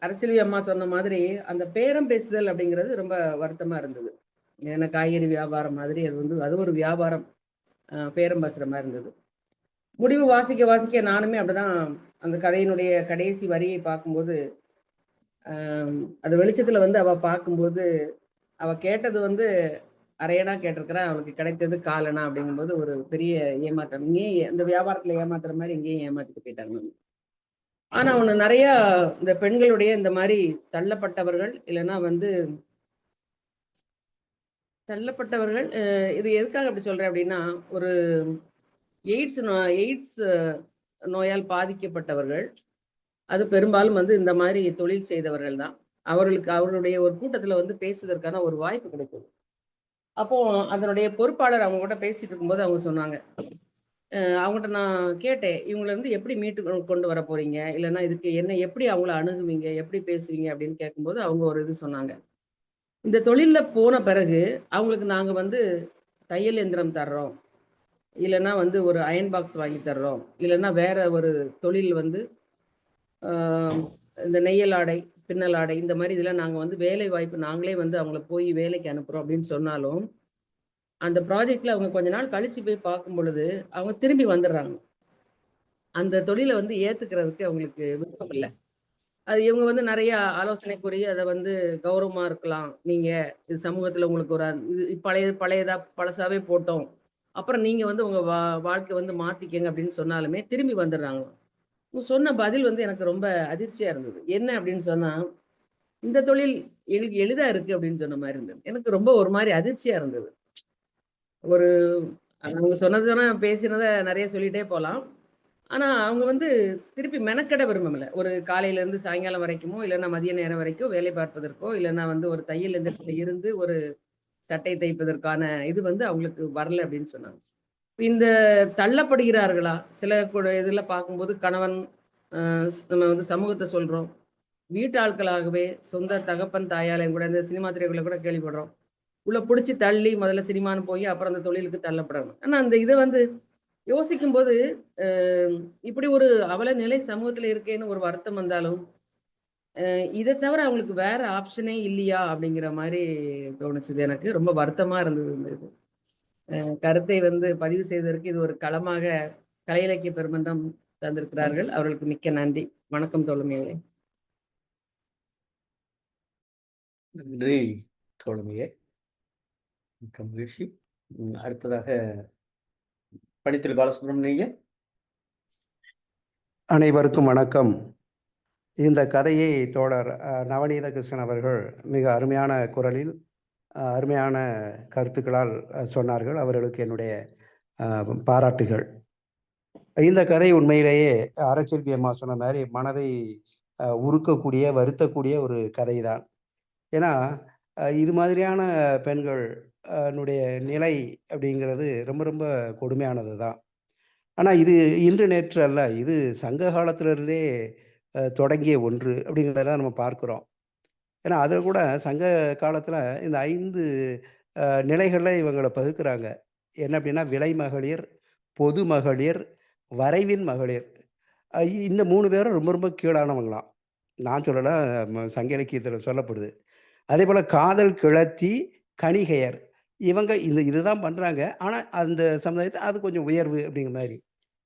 அரசியல்வி அம்மா சொன்ன மாதிரி அந்த பேரம் பேசுதல் அப்படிங்கிறது ரொம்ப வருத்தமா இருந்தது. ஏன்னா காய்கறி வியாபாரம் மாதிரி அது ஒரு வியாபாரம், பேரம் பேசுற மாதிரி இருந்தது. முடிவு வாசிக்க வாசிக்க நானுமே அப்படிதான் அந்த கதையினுடைய கடைசி வரியை பார்க்கும்போது அது வெளிச்சத்துல வந்து அவ பார்க்கும்போது அவ கேட்டது வந்து அரையனா கேட்டிருக்கிறா, அவளுக்கு கிடைத்தது காலனா அப்படிங்கும்போது ஒரு பெரிய ஏமாற்றம். இங்கேயே இந்த வியாபாரத்துல ஏமாத்துற மாதிரி இங்கேயும் ஏமாத்திட்டு போயிட்டாங்க. ஆனா ஒண்ணு நிறைய இந்த பெண்களுடைய இந்த மாதிரி தள்ளப்பட்டவர்கள் இல்லைன்னா வந்து தள்ளப்பட்டவர்கள் இது எதுக்காக அப்படி சொல்றேன் அப்படின்னா ஒரு எய்ட்ஸ் நோயால் பாதிக்கப்பட்டவர்கள் அது பெரும்பாலும் வந்து இந்த மாதிரி தொழில் செய்தவர்கள் தான். அவர்களுடைய ஒரு கூட்டத்துல வந்து பேசுவதற்கான ஒரு வாய்ப்பு கிடைக்குது. அப்போ அதனுடைய பொறுப்பாளர் அவங்க கூட பேசிட்டு இருக்கும்போது அவங்க சொன்னாங்க, அவங்ககிட்ட நான் கேட்டேன், இவங்களை வந்து எப்படி மீட்டு கொண்டு வர போறீங்க, இல்லைன்னா இதுக்கு என்ன எப்படி அவங்கள அணுகுவீங்க, எப்படி பேசுவீங்க அப்படின்னு கேட்கும்போது அவங்க ஒரு இது சொன்னாங்க. இந்த தொழில்ல போன பிறகு அவங்களுக்கு நாங்க வந்து தையல் எந்திரம் தர்றோம், இல்லைன்னா வந்து ஒரு அயன் பாக்ஸ் வாங்கி தர்றோம், இல்லைன்னா வேற ஒரு தொழில் வந்து இந்த நெய்யல் ஆடை, பின்னல் ஆடை இந்த மாதிரி இதெல்லாம் நாங்க வந்து வேலை வாய்ப்பு நாங்களே வந்து அவங்கள போய் வேலைக்கு அனுப்புறோம் அப்படின்னு சொன்னாலும் அந்த ப்ராஜெக்ட்ல அவங்க கொஞ்ச நாள் கழிச்சு போய் பார்க்கும் பொழுது அவங்க திரும்பி வந்துடுறாங்க. அந்த தொழிலை வந்து ஏத்துக்கிறதுக்கு அவங்களுக்கு விருப்பம் இல்லை. அது இவங்க வந்து நிறைய ஆலோசனை கூறி அதை வந்து கௌரவமா இருக்கலாம், நீங்க இது சமூகத்துல உங்களுக்கு ஒரு இது பழையதா பழசாவே போட்டோம், அப்புறம் நீங்க வந்து உங்க வாழ்க்கை வந்து மாத்திக்கங்க அப்படின்னு சொன்னாலுமே திரும்பி வந்துடுறாங்க. சொன்ன பதில் வந்து எனக்கு ரொம்ப அதிர்ச்சியா இருந்தது. என்ன அப்படின்னு சொன்னா, இந்த தொழில் எங்களுக்கு எளிதா இருக்கு அப்படின்னு சொன்ன மாதிரி இருந்தது. எனக்கு ரொம்ப ஒரு மாதிரி அதிர்ச்சியா இருந்தது. ஒரு அவங்க சொன்னதுனா பேசினதை நிறைய சொல்லிட்டே போலாம். ஆனா அவங்க வந்து திருப்பி மெனக்கெட விரும்பல. ஒரு காலையில இருந்து சாயங்காலம் வரைக்குமோ இல்லைன்னா மதிய நேரம் வரைக்கும் வேலை பார்ப்பதற்கோ இல்லைன்னா வந்து ஒரு தையல் எந்திரத்துல இருந்து ஒரு சட்டை தைப்பதற்கான இது வந்து அவங்களுக்கு வரல அப்படின்னு சொன்னாங்க. இந்த தள்ளப்படுகிறார்களா சில இதுல பார்க்கும்போது கணவன் நம்ம வந்து சமூகத்தை சொல்றோம், வீட்டு ஆட்களாகவே சொந்த தகப்பன் தாயாலையும் கூட இந்த சினிமா திரைகளை கூட கேள்விப்படுறோம், உள்ள பிடிச்சி தள்ளி முதல்ல சினிமான்னு போய் அப்புறம் அந்த தொழிலுக்கு தள்ளப்படணும். ஆனா அந்த இதை வந்து யோசிக்கும் போது இப்படி ஒரு அவல நிலை சமூகத்துல இருக்கேன்னு ஒரு வருத்தம் வந்தாலும் இதை தவிர அவங்களுக்கு வேற ஆப்ஷனே இல்லையா அப்படிங்கிற மாதிரி தோணுச்சுது. எனக்கு ரொம்ப வருத்தமா இருந்தது இந்த இது. கருத்தை வந்து பதிவு செய்வதற்கு இது ஒரு களமாக கலை இலக்கிய பெருமன்றம் தந்திருக்கிறார்கள். அவர்களுக்கு மிக்க நன்றி. வணக்கம் தோழமையே. நன்றி தோழமையே, மிக்க மகிழ்ச்சி. அடுத்ததாக பணித்திரு பாலசுப்ரமணியன். அனைவருக்கும் வணக்கம். இந்த கதையை தோழர் நவநீத கிருஷ்ணன் அவர்கள் மிக அருமையான குரலில் அருமையான கருத்துக்களால் சொன்னார்கள். அவர்களுக்கு என்னுடைய பாராட்டுகள். இந்த கதை உண்மையிலேயே அரசியல்வி அம்மா சொன்ன மாதிரி மனதை உருக்கக்கூடிய வருத்தக்கூடிய ஒரு கதை தான். ஏன்னா இது மாதிரியான பெண்கள் நிலை அப்படிங்கிறது ரொம்ப ரொம்ப கொடுமையானது தான். ஆனால் இது இன்று நேற்று அல்ல, இது சங்க காலத்திலிருந்தே தொடங்கிய ஒன்று அப்படிங்கிறத நம்ம பார்க்குறோம். ஏன்னா அதில் கூட சங்க காலத்தில் இந்த 5 நிலைகளில் இவங்களை பகுக்கிறாங்க. என்ன அப்படின்னா விலை மகளிர், பொது மகளிர், வரைவின் மகளிர். இந்த 3 பேரும் ரொம்ப ரொம்ப கீழானவங்களாம். நான் சொல்லலை, சங்க இலக்கியத்தில் சொல்லப்படுது. அதே போல் காதல் கிழத்தி, கணிகையர், இவங்க இதுதான் பண்ணுறாங்க. ஆனால் அந்த சமுதாயத்தில் அது கொஞ்சம் உயர்வு அப்படிங்கிற மாதிரி.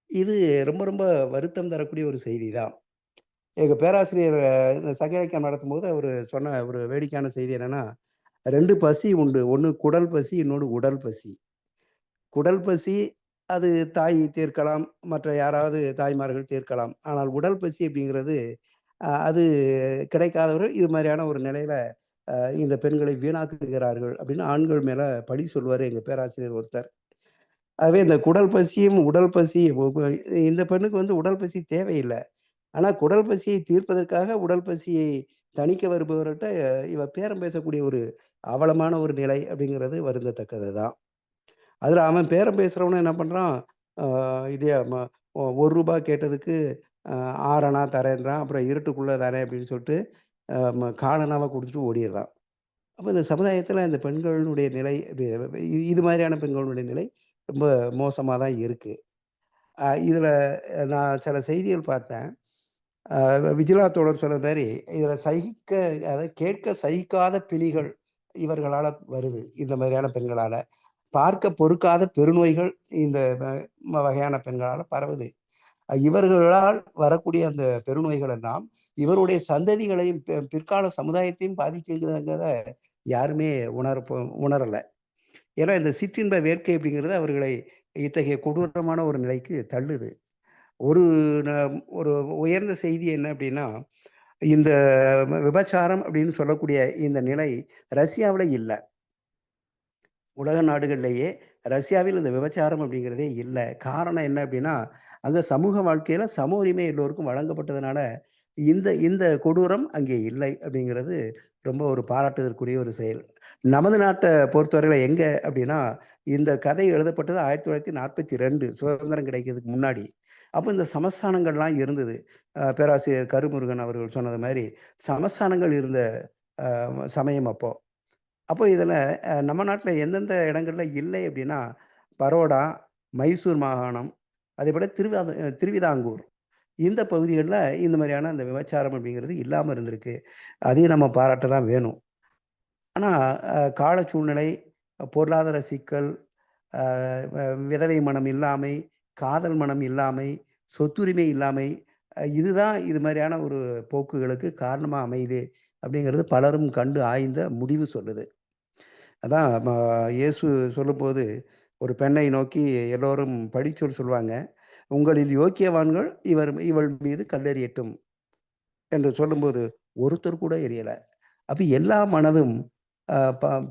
இது ரொம்ப ரொம்ப வருத்தம் தரக்கூடிய ஒரு செய்தி தான். எங்கள் பேராசிரியர் சங்க இலக்கியம் நடத்தும்போது அவர் சொன்ன ஒரு வேடிக்கையான செய்தி என்னென்னா, 2 பசி உண்டு, ஒன்று குடல் பசி, இன்னொன்று உடல் பசி. குடல் பசி அது தாய் தீர்க்கலாம், மற்ற யாராவது தாய்மார்கள் தீர்க்கலாம். ஆனால் உடல் பசி அப்படிங்கிறது அது கிடைக்காதவர்கள் இது மாதிரியான ஒரு நிலையில இந்த பெண்களை வீணாக்குகிறார்கள் அப்படின்னு ஆண்கள் மேல பழி சொல்லுவார் எங்க பேராசிரியர் ஒருத்தர். ஆகவே இந்த குடல் பசியும் உடல் பசி இந்த பெண்ணுக்கு வந்து உடல் பசி தேவையில்லை. ஆனா குடல் பசியை தீர்ப்பதற்காக உடல் பசியை தணிக்க வருபவர்கிட்ட இவ பேரம் பேசக்கூடிய ஒரு அவலமான ஒரு நிலை அப்படிங்கிறது வருந்தத்தக்கது தான். அதுல அவன் பேரம் பேசுறவனும் என்ன பண்றான், இதே ₹1 கேட்டதுக்கு 6 அணா தரேன்றான். அப்புறம் இருட்டுக்குள்ள தரேன் அப்படின்னு சொல்லிட்டு காலனாவா கொடுத்துட்டு ஓடிடுறான். அப்போ இந்த சமுதாயத்துல இந்த பெண்களுடைய நிலை இது மாதிரியான பெண்களுடைய நிலை ரொம்ப மோசமா தான் இருக்கு. இதுல நான் சில செய்திகள் பார்த்தேன். விஜிலா தோழர் சொன்ன மாதிரி இதுல அதாவது கேட்க சகிக்காத பிணிகள் இவர்களால வருது. இந்த மாதிரியான பெண்களால பார்க்க பொறுக்காத பெருநோய்கள் இந்த வகையான பெண்களால பரவுது. இவர்களால் வரக்கூடிய அந்த பெருநோய்கள் எல்லாம் இவருடைய சந்ததிகளையும் பிற்கால சமுதாயத்தையும் பாதிக்குங்கிறத யாருமே உணரல. ஏன்னா இந்த சிற்றின்ப வேட்கை அப்படிங்கிறது அவர்களை இத்தகைய கொடூரமான ஒரு நிலைக்கு தள்ளுது. ஒரு ஒரு உயர்ந்த செய்தி என்ன அப்படின்னா, இந்த விபச்சாரம் அப்படின்னு சொல்லக்கூடிய இந்த நிலை ரஷ்யாவில் இல்லை. உலக நாடுகள்லேயே ரஷ்யாவில் இந்த விபச்சாரம் அப்படிங்கிறதே இல்லை. காரணம் என்ன அப்படின்னா, அங்கே சமூக வாழ்க்கையில் சம உரிமை எல்லோருக்கும் வழங்கப்பட்டதுனால இந்த இந்த கொடூரம் அங்கே இல்லை அப்படிங்கிறது ரொம்ப ஒரு பாராட்டுதற்குரிய ஒரு செயல். நமது நாட்டை பொறுத்தவரையில் எங்கே அப்படின்னா, இந்த கதை எழுதப்பட்டது 1942 சுதந்திரம் கிடைக்கிறதுக்கு முன்னாடி. அப்போ இந்த சமஸ்தானங்கள்லாம் இருந்தது. பேராசிரியர் கருமுருகன் அவர்கள் சொன்னது மாதிரி சமஸ்தானங்கள் இருந்த சமயம் அப்போ. அப்போ இதில் நம்ம நாட்டில் எந்தெந்த இடங்கள்ல இல்லை அப்படின்னா, பரோடா, மைசூர் மாகாணம், அதேபோல் திருவிதாங்கூர் இந்த பகுதிகளில் இந்த மாதிரியான அந்த விபச்சாரம் அப்படிங்கிறது இல்லாமல் இருந்திருக்கு. அதையும் நம்ம பாராட்ட தான் வேணும். ஆனால் கால சூழ்நிலை, பொருளாதார சிக்கல், விதவை மனம் இல்லாமை, காதல் மனம் இல்லாமை, சொத்துரிமை இல்லாமை, இதுதான் இது மாதிரியான ஒரு போக்குகளுக்கு காரணமாக அமையுது அப்படிங்கிறது பலரும் கண்டு ஆய்ந்த முடிவு சொல்லுது. அதான் இயேசு சொல்லும்போது ஒரு பெண்ணை நோக்கி எல்லோரும் பழிச்சொல் சொல்லுவாங்க. உங்களில் யோக்கியவான்கள் இவள் மீது கல்லெறியட்டும் என்று சொல்லும்போது ஒருத்தர் கூட எரியலை. அப்போ எல்லா மனதும்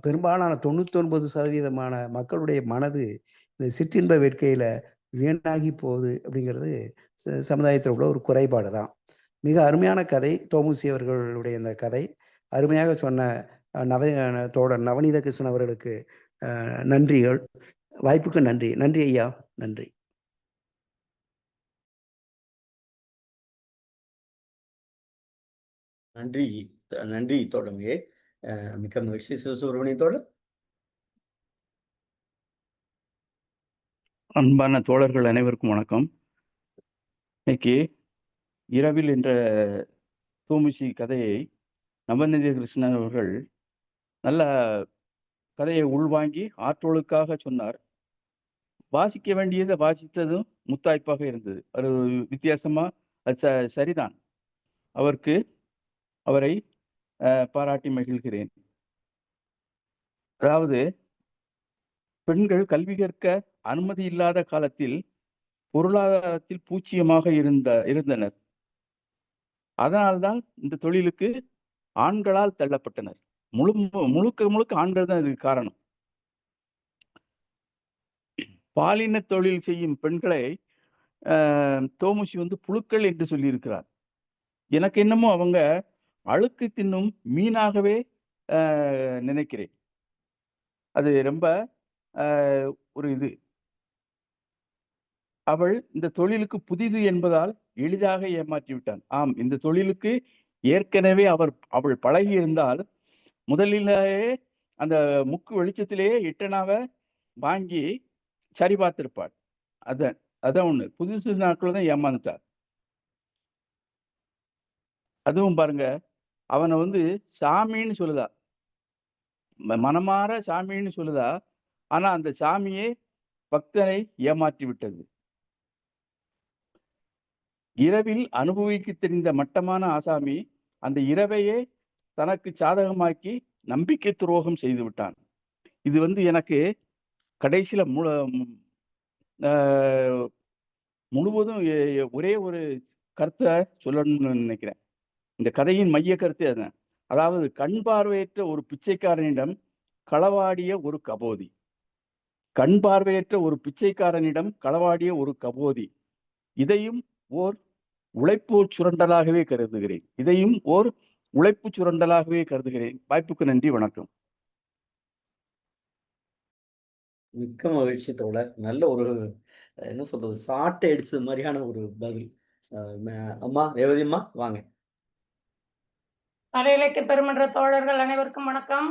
பெரும்பாலான 99% மக்களுடைய மனது இந்த சிற்றின்ப வேட்கையில் வீணாகி போகுது அப்படிங்கிறது சமுதாயத்தில் உள்ள ஒரு குறைபாடு தான். மிக அருமையான கதை தோமுசி அவர்களுடைய இந்த கதை. அருமையாக சொன்ன தோழர் நவநீத கிருஷ்ணன் அவர்களுக்கு நன்றிகள். வாய்ப்புக்கு நன்றி. நன்றி ஐயா. நன்றி. நன்றி நன்றி தோழமையே. மிக்க மகிழ்ச்சி. சிவசுப்ரமணிய தோழர். அன்பான தோழர்கள் அனைவருக்கும் வணக்கம். இன்னைக்கு இரவில் என்ற தோமுசி கதையை நவநீத கிருஷ்ணன் அவர்கள் நல்ல கதையை உள்வாங்கி ஆற்றலுக்காக சொன்னார். வாசிக்க வேண்டியதை வாசித்ததும் முத்தாய்ப்பாக இருந்தது. அது வித்தியாசமா அது சரிதான். அவரை பாராட்டி மகிழ்கிறேன். அதாவது பெண்கள் கல்வி கற்க அனுமதி இல்லாத காலத்தில் பொருளாதாரத்தில் பூச்சியமாக இருந்தனர். அதனால்தான் இந்த தொழிலுக்கு ஆண்களால் தள்ளப்பட்டனர். முழுக்க ஆண்கள் தான் இதுக்கு காரணம். பாலின தொழில் செய்யும் பெண்களை தோமுசி புழுக்கள் என்று சொல்லியிருக்கிறார். எனக்கு என்னமோ அவங்க அழுக்கு தின்னும் மீனாகவே நினைக்கிறேன். அது ரொம்ப ஒரு இது. அவள் இந்த தொழிலுக்கு புதிது என்பதால் எளிதாக ஏமாற்றி விட்டான். ஆம், இந்த தொழிலுக்கு ஏற்கனவே அவள் பழகி இருந்தால் முதலிலேயே அந்த முக்கு வெளிச்சத்திலேயே 8 அணாவை வாங்கி சரி பார்த்திருப்பாள். அதான் ஒண்ணு. புதுசு நாட்கள் தான் ஏமாந்துட்டார். அதுவும் பாருங்க, அவனை சாமின்னு சொல்லுதா, மனமாற சாமின்னு சொல்லுதா. ஆனா அந்த சாமியே பக்தனை ஏமாற்றி விட்டது. இரவில் அனுபவிக்க தெரிந்த மட்டமான ஆசாமி அந்த இரவையே தனக்கு சாதகமாக்கி நம்பிக்கை துரோகம் செய்து விட்டான். இது எனக்கு கடைசியில முழுவதும் ஒரே ஒரு கருத்தை சொல்லணும்னு நினைக்கிறேன். இந்த கதையின் மைய கருத்து என்ன? அதாவது கண் பார்வையற்ற ஒரு பிச்சைக்காரனிடம் களவாடிய ஒரு கபோதி. கண் பார்வையற்ற ஒரு பிச்சைக்காரனிடம் களவாடிய ஒரு கபோதி. இதையும் ஓர் உழைப்பு சுரண்டலாகவே கருதுகிறேன். வாய்ப்புக்கு நன்றி, வணக்கம். மிக்க மகிழ்ச்சி தோழர். நல்ல ஒரு என்ன சொல்றது, சாட்டை அடிச்சது மாதிரியான ஒரு பதில். அம்மா ரேவதி அம்மா வாங்க. கலை இலக்கிய பெருமன்ற தோழர்கள் அனைவருக்கும் வணக்கம்.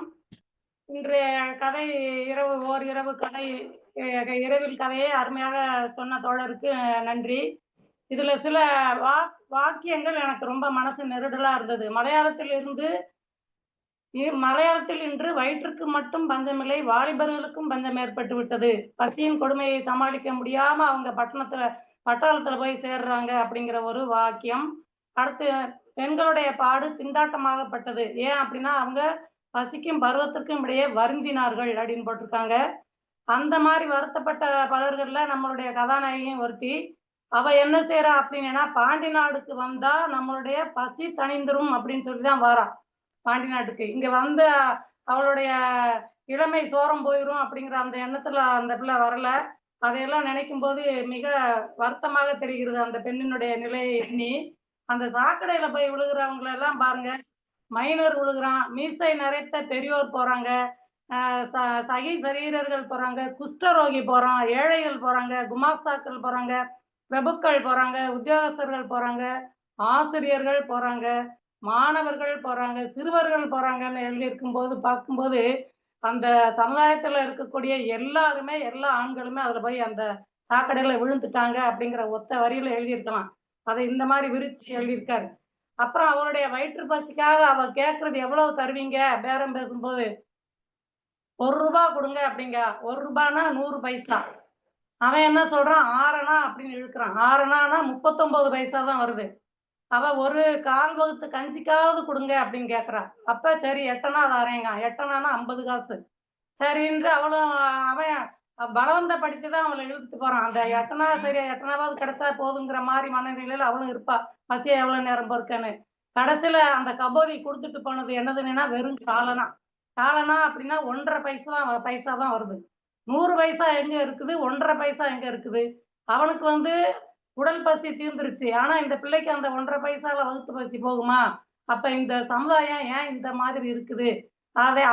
இன்றைய கதை இரவு கதை இரவில் கதையை அருமையாக சொன்ன தோழருக்கு நன்றி. இதுல சில வாக்கியங்கள் எனக்கு ரொம்ப மனசு நெருடலா இருந்தது. மலையாளத்தில் இன்று வயிற்றுக்கு மட்டும் பஞ்சமில்லை, வாலிபர்களுக்கும் பஞ்சம் ஏற்பட்டு விட்டது. பசியின் கொடுமையை சமாளிக்க முடியாம அவங்க பட்டாளத்துல போய் சேர்றாங்க அப்படிங்கிற ஒரு வாக்கியம். அடுத்து, பெண்களுடைய பாடு திண்டாட்டமாகப்பட்டது. ஏன் அப்படின்னா அவங்க பசிக்கும் பருவத்திற்கும் இடையே வருந்தினார்கள் அப்படின்னு போட்டிருக்காங்க. அந்த மாதிரி வருத்தப்பட்ட பலர்கள்ல நம்மளுடைய கதாநாயகியும் ஒருத்தி. அவ என்ன செய்யறா அப்படின்னா, பாண்டி நாடுக்கு வந்தா நம்மளுடைய பசி தணிந்துரும் அப்படின்னு சொல்லிதான் வாரா பாண்டி நாட்டுக்கு. இங்க வந்து அவளுடைய இளமை சோரம் போயிரும் அப்படிங்கிற அந்த எண்ணத்துல அந்த பிள்ளை வரல. அதையெல்லாம் நினைக்கும் போது மிக வருத்தமாக தெரிகிறது அந்த பெண்ணினுடைய நிலையை எண்ணி. அந்த சாக்கடையில போய் விழுகிறவங்களை எல்லாம் பாருங்க, மைனர் விழுகிறான், மீசை நிறைத்த பெரியோர் போறாங்க, சகி சரீரர்கள் போறாங்க, குஷ்டரோகி போறான், ஏழைகள் போறாங்க, குமாஸ்தாக்கள் போறாங்க, பிரபுக்கள் போறாங்க, உத்தியோகஸ்தர்கள் போறாங்க, ஆசிரியர்கள் போறாங்க, மாணவர்கள் போறாங்க, சிறுவர்கள் போறாங்கன்னு எழுதியிருக்கும் போது பார்க்கும்போது அந்த சமுதாயத்துல இருக்கக்கூடிய எல்லாருமே, எல்லா ஆண்களுமே அதுல போய் அந்த சாக்கடையில விழுந்துட்டாங்க அப்படிங்கிற ஒத்த வரியில எழுதியிருக்கலாம். அதை இந்த மாதிரி விரிச்சு எழுதியிருக்காரு. அப்புறம் அவருடைய வயிற்று பசிக்காக அவ கேட்கறது எவ்வளவு தருவீங்க பேரம் பேசும்போது, 1 ரூபாய் கொடுங்க அப்படிங்க. 1 ரூபாய்னா 100 பைசா. அவன் என்ன சொல்றான், 6 அணா அப்படின்னு இழுக்கிறான். 6 அணானா 39 பைசா தான் வருது. அவ ஒரு 1/4 வகுத்து கஞ்சிக்காவது கொடுங்க அப்படின்னு கேட்கிறா. அப்ப சரி 8 அணா தரேங்க. 8 அணானா 50 காசு. சரின்னு அவன் பலவந்தப்படுத்தி தான் அவளை இழுத்துட்டு போறான். அந்த 8 அணா சரி 8 அணாவாவது கிடைச்சா போதுங்கிற மாதிரி மனநிலையில அவளும் இருப்பா. பசியா எவ்வளவு நேரம் பொறுக்கன்னு. கடைசியில அந்த கபோதி கொடுத்துட்டு போனது என்னதுன்னா வெறும் 4 அணா. 4 அணா அப்படின்னா 1.5 பைசா தான் வருது. 100 பைசா எங்க இருக்குது, 1.5 பைசா எங்க இருக்குது? அவனுக்கு வந்து உடல் பசி தீர்ந்துருச்சு. ஆனா இந்த பிள்ளைக்கு அந்த 1.5 பைசால வகுத்து பசி போகுமா? அப்ப இந்த சமுதாயம் ஏன் இந்த மாதிரி இருக்குது?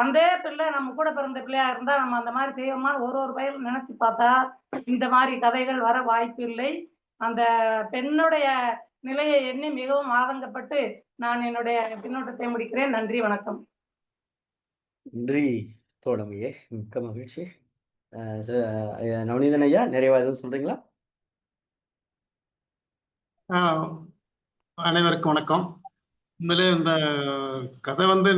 அந்த பிள்ளை நம்ம கூட பிறந்த பிள்ளையா இருந்தா நம்ம அந்த மாதிரி செய்வோமான்னு ஒரு பையன் நினைச்சு பார்த்தா இந்த மாதிரி கதைகள் வர வாய்ப்பு இல்லை. அந்த பெண்ணுடைய நிலையை எண்ணி மிகவும் ஆதங்கப்பட்டு நான் என்னுடைய பின்னோட்டத்தை முடிக்கிறேன். நன்றி, வணக்கம். நன்றி தோழமையே, மிக்க மகிழ்ச்சி. நவநீதன் ஐயா, நிறைவா எதுவும் சொல்றீங்களா? அனைவருக்கும் வணக்கம். உண்மையிலே இந்த கதை வந்து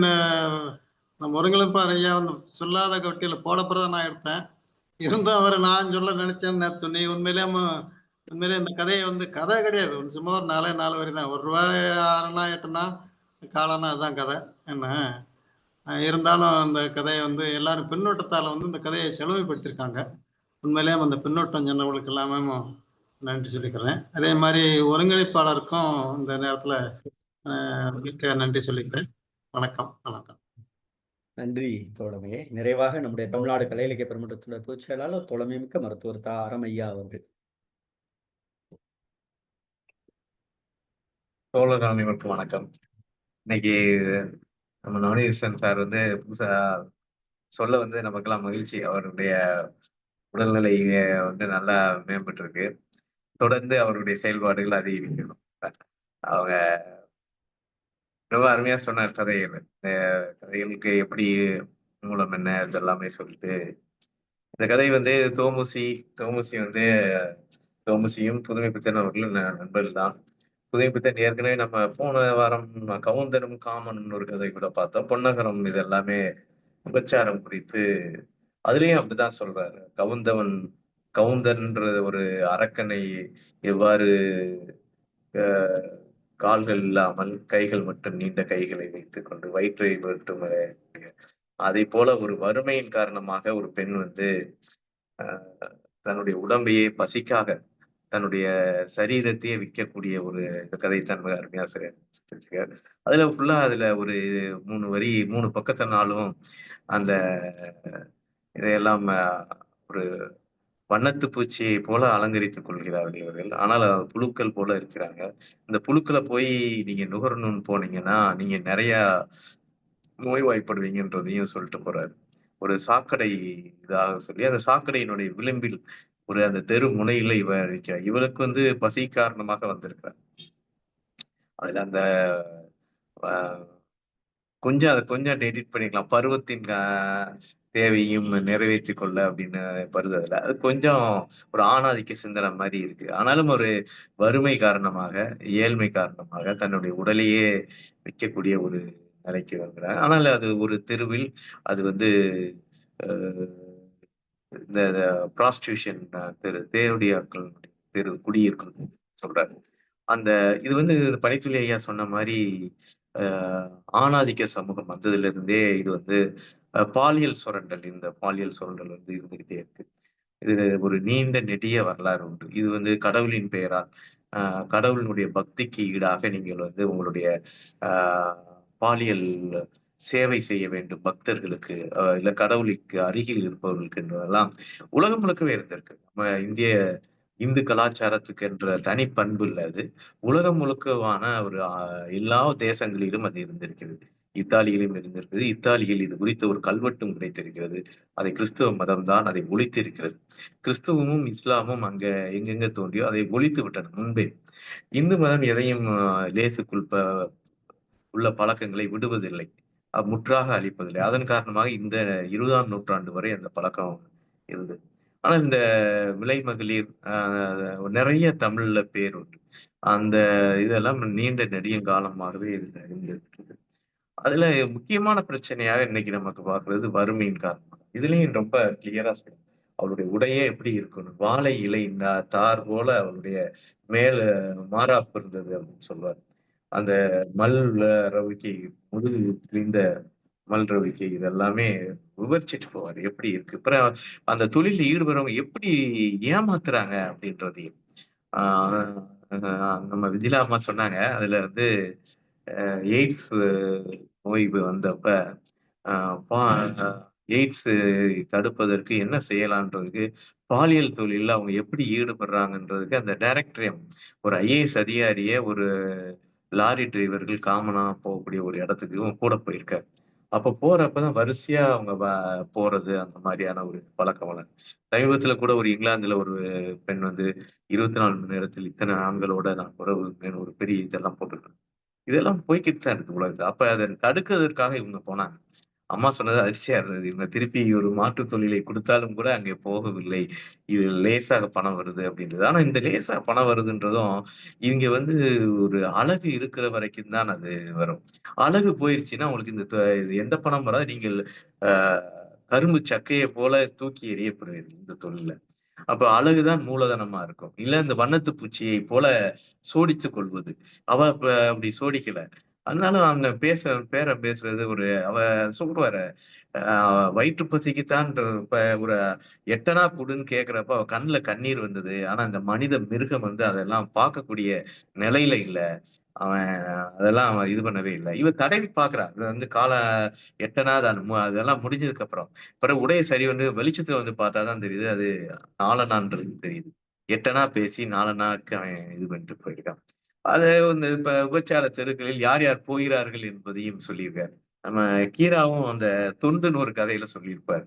நம்ம ஒருங்கிணைப்பார் ஐயா வந்து சொல்லாத கட்டியில போடப்படுறத நான் எடுத்தேன். இருந்தும் அவர் நான் சொல்ல நினைச்சேன்னு சொன்னி. உண்மையிலே இந்த கதையை வந்து கதை கிடையாது, சும்மா ஒரு 4 வரி தான். 1 ரூபாய் 6 அணா 8 அணா காலம்னா அதுதான் கதை என்ன. இருந்தாலும் அந்த கதையை வந்து எல்லாரும் பின்னோட்டத்தால் வந்து இந்த கதையை செலவுபடுத்தியிருக்காங்க. உண்மையிலேயே அந்த பின்னோட்டம் சொன்னவங்களுக்கு எல்லாமே நன்றி சொல்லிக்கிறேன். அதே மாதிரி ஒருங்கிணைப்பாளருக்கும் இந்த நேரத்தில் மிக்க நன்றி சொல்லிக்கிறேன். வணக்கம். நன்றி தோழமையே. நிறைவாக நம்முடைய தமிழ்நாடு கலை இலக்கிய பெருமன்றத்துடைய பொதுச் செயலாளர் தோழமைமிக்க மருத்துவர் ஆரமையா அவர்கள். தோழர் அனைவருக்கும் வணக்கம். இன்னைக்கு நம்ம நவநீதன் சார் வந்து புதுசா சொல்ல வந்து நமக்கெல்லாம் மகிழ்ச்சி. அவருடைய உடல்நிலை வந்து நல்லா மேம்பட்டு இருக்கு. தொடர்ந்து அவருடைய செயல்பாடுகள் அதிகரிக்கணும். அவங்க ரொம்ப அருமையா சொன்னார் கதைகள். இந்த கதைகளுக்கு எப்படி மூலம் என்ன இதெல்லாமே சொல்லிட்டு, இந்த கதை வந்து தோமுசி வந்து தோமுசியும் புதுமை பித்தன் அவர்களும் நண்பர்கள் தான். புதுமை பித்தன் ஏற்கனவே நம்ம போன வாரம் கவுந்தனும் காமனும் ஒரு கதை கூட பார்த்தோம். பொன்னகரம் இது எல்லாமே விபச்சாரம் குறித்து அதுலயும் அப்படிதான் சொல்றாரு. கவுந்தன்ற ஒரு அரக்கனை எவ்வாறு கால்கள் இல்லாமல் கைகள் மட்டும் நீண்ட கைகளை வைத்துக் கொண்டு வயிற்றை மட்டும் அதை போல ஒரு வறுமையின் காரணமாக ஒரு பெண் வந்து தன்னுடைய உடம்பையே பசிக்காக தன்னுடைய சரீரத்தையே விற்கக்கூடிய ஒரு கதைத்தான் மிக அருமையா சித்தரிச்சிருக்காரு. அதுல ஃபுல்லா அதுல ஒரு 3 பக்கத்தினாலும் அந்த இதையெல்லாம் ஒரு வண்ணத்து பூச்சியை போல அலங்கரித்துக் கொள்கிறார்கள் இவர்கள். ஆனால் புழுக்கள் போல இருக்கிறாங்க. இந்த புழுக்களை போய் நீங்க நுகரணும்னு போனீங்கன்னா நீங்க நிறைய நோய்வாய்ப்படுவீங்கன்றதையும் சொல்லிட்டு போறாரு. ஒரு சாக்கடை இதாக சொல்லி அந்த சாக்கடையினுடைய விளிம்பில் அந்த தெரு முனையில இவர் இருக்கிறார். இவருக்கு பசி காரணமாக வந்திருக்கிறார். அதுல அந்த அதை கொஞ்சம் எடிட் பண்ணிக்கலாம். பருவத்தின் தேவையும் நிறைவேற்றிக் கொள்ள அப்படின்னு வருது அதுல. அது கொஞ்சம் ஒரு ஆணாதிக்க சிந்தனை மாதிரி இருக்கு. ஆனாலும் ஒரு வறுமை காரணமாக, ஏழ்மை காரணமாக தன்னுடைய உடலையே விற்கக்கூடிய ஒரு நிலைக்கு வருகிறார். ஆனால் அது ஒரு தெருவில் அது இந்த ப்ராஸ்டியூஷன் தேவடியாக்கள் தெரு குடியிருக்கும் சொல்றாரு. இது பனித்துளி ஐயா சொன்ன மாதிரி ஆணாதிக்க சமூகம் வந்ததுல இருந்தே இது பாலியல் சுரண்டல், இந்த பாலியல் சுரண்டல் இருந்துகிட்டே இருக்கு. இது ஒரு நீண்ட நெடிய வரலாறு உண்டு. இது கடவுளின் பெயரால் கடவுளினுடைய பக்திக்கு ஈடாக நீங்கள் உங்களுடைய பாலியல் சேவை செய்ய வேண்டும் பக்தர்களுக்கு, இல்ல கடவுளுக்கு அருகில் இருப்பவர்களுக்கு என்றெல்லாம் உலகம் முழுக்கவே இருந்திருக்கு. நம்ம இந்து கலாச்சாரத்துக்கு என்ற தனி பண்பு இல்ல அது. உலகம் முழுக்கவான ஒரு எல்லா தேசங்களிலும் அது இருந்திருக்கிறது. இத்தாலியிலும் இருந்திருக்கிறது. இத்தாலியில் இது குறித்த ஒரு கல்வெட்டும் கிடைத்திருக்கிறது. அதை கிறிஸ்துவ மதம் தான் அதை ஒழித்திருக்கிறது. கிறிஸ்துவமும் இஸ்லாமும் அங்க எங்கெங்க தோன்றியோ அதை ஒழித்து விட்டன முன்பே. இந்து மதம் எதையும் லேசுக்குள் உள்ள பழக்கங்களை விடுவதில்லை, முற்றாக அழிப்பதில்லை. அதன் காரணமாக இந்த 20ஆம் நூற்றாண்டு வரை அந்த பழக்கம் இருந்தது. ஆனா இந்த விலை மகளிர் நிறைய தமிழ்ல பேர் உண்டு. அந்த இதெல்லாம் நீண்ட நெடுங்காலமாகவே இருந்தது. அதுல முக்கியமான பிரச்சனையாக இன்னைக்கு நமக்கு பார்க்கிறது வறுமையின் காரணமாக. இதுலயும் ரொம்ப கிளியரா சொல்லும். அவளுடைய உடையே எப்படி இருக்கணும், வாழை இலை தார் போல அவளுடைய மேல மாறாப்பு இருந்தது அப்படின்னு சொல்லுவார். அந்த மல் ரவிக்கை, முதுகு கிழிந்த மல் ரவிக்கை, இதெல்லாமே விவரிச்சுட்டு போவார் எப்படி இருக்கு. அப்புறம் அந்த தொழிலில் ஈடுபடுறவங்க எப்படி ஏமாத்துறாங்க அப்படின்றதையும் நம்ம விஜிலா அம்மா சொன்னாங்க. அதுல எய்ட்ஸ் நோய் வந்தப்ப எய்ட்ஸ் தடுப்பதற்கு என்ன செய்யலான்றதுக்கு பாலியல் தொழில அவங்க எப்படி ஈடுபடுறாங்கன்றதுக்கு அந்த டைரக்டரேட் ஒரு ஐஏஎஸ் அதிகாரிய ஒரு லாரி டிரைவர்கள் காமனா போகக்கூடிய ஒரு இடத்துக்கு கூட போயிருக்காரு. அப்ப போறப்பதான் வரிசையா அவங்க போறது அந்த மாதிரியான ஒரு பழக்கம் வளர்ந்து. சமீபத்துல கூட ஒரு இங்கிலாந்துல ஒரு பெண் 24 மணி நேரத்தில் இத்தனை ஆண்களோட நான் உறவு ஒரு பெரிய இதெல்லாம் போட்டுருக்கேன். இதெல்லாம் போய்கிட்டு தான் இருக்கு உலகத்துல. அப்ப அதை தடுக்கிறதுக்காக இவங்க போனாங்க. அம்மா சொன்னது அதிர்ச்சியா இருந்தது. இவங்க திருப்பி ஒரு மாற்றுத் தொழிலை கொடுத்தாலும் கூட அங்கே போகவில்லை. இது லேசாக பணம் வருது அப்படின்றது. ஆனா இந்த லேசா பணம் வருதுன்றதும் இங்க ஒரு அழகு இருக்கிற வரைக்கும் தான் அது வரும். அழகு போயிருச்சுன்னா உங்களுக்கு இது எந்த பணம் வராது. நீங்கள் கரும்பு சக்கையை போல தூக்கி எறியப்படுவீர்கள் இந்த தொழில. அப்ப அழகுதான் மூலதனமா இருக்கும். இல்ல இந்த வண்ணத்து பூச்சியை போல சோடித்துக் கொள்வது. அவ அப்படி சோடிக்கல. அதனால அவங்க பேரம் பேசுறது அவ சொல்றாரு, வயிற்று பசிக்குத்தான் இப்ப ஒரு 8 அணா குடுன்னு கேக்குறப்ப அவ கண்ணுல கண்ணீர் வந்தது. ஆனா இந்த மனித மிருகம் அதெல்லாம் பார்க்கக்கூடிய நிலையில இல்ல. அவன் அதெல்லாம் அவன் இது பண்ணவே இல்லை. இவ தடவி பாக்குறா. இவ கால 8 அணா தான் அதெல்லாம் முடிஞ்சதுக்கு அப்புறம் பிறகு உடைய சரி வெளிச்சத்துல பார்த்தாதான் தெரியுது அது 4 அணான்றது தெரியுது. 8 அணா பேசி 4 அணாக்கு அவன் இது பண்ணிட்டு போயிருக்கான். அது இப்ப விபச்சார தெருக்களில் யார் யார் போகிறார்கள் என்பதையும் சொல்லியிருக்காரு. நம்ம கீராவும் அந்த தொண்டுன்னு ஒரு கதையில சொல்லியிருப்பார்.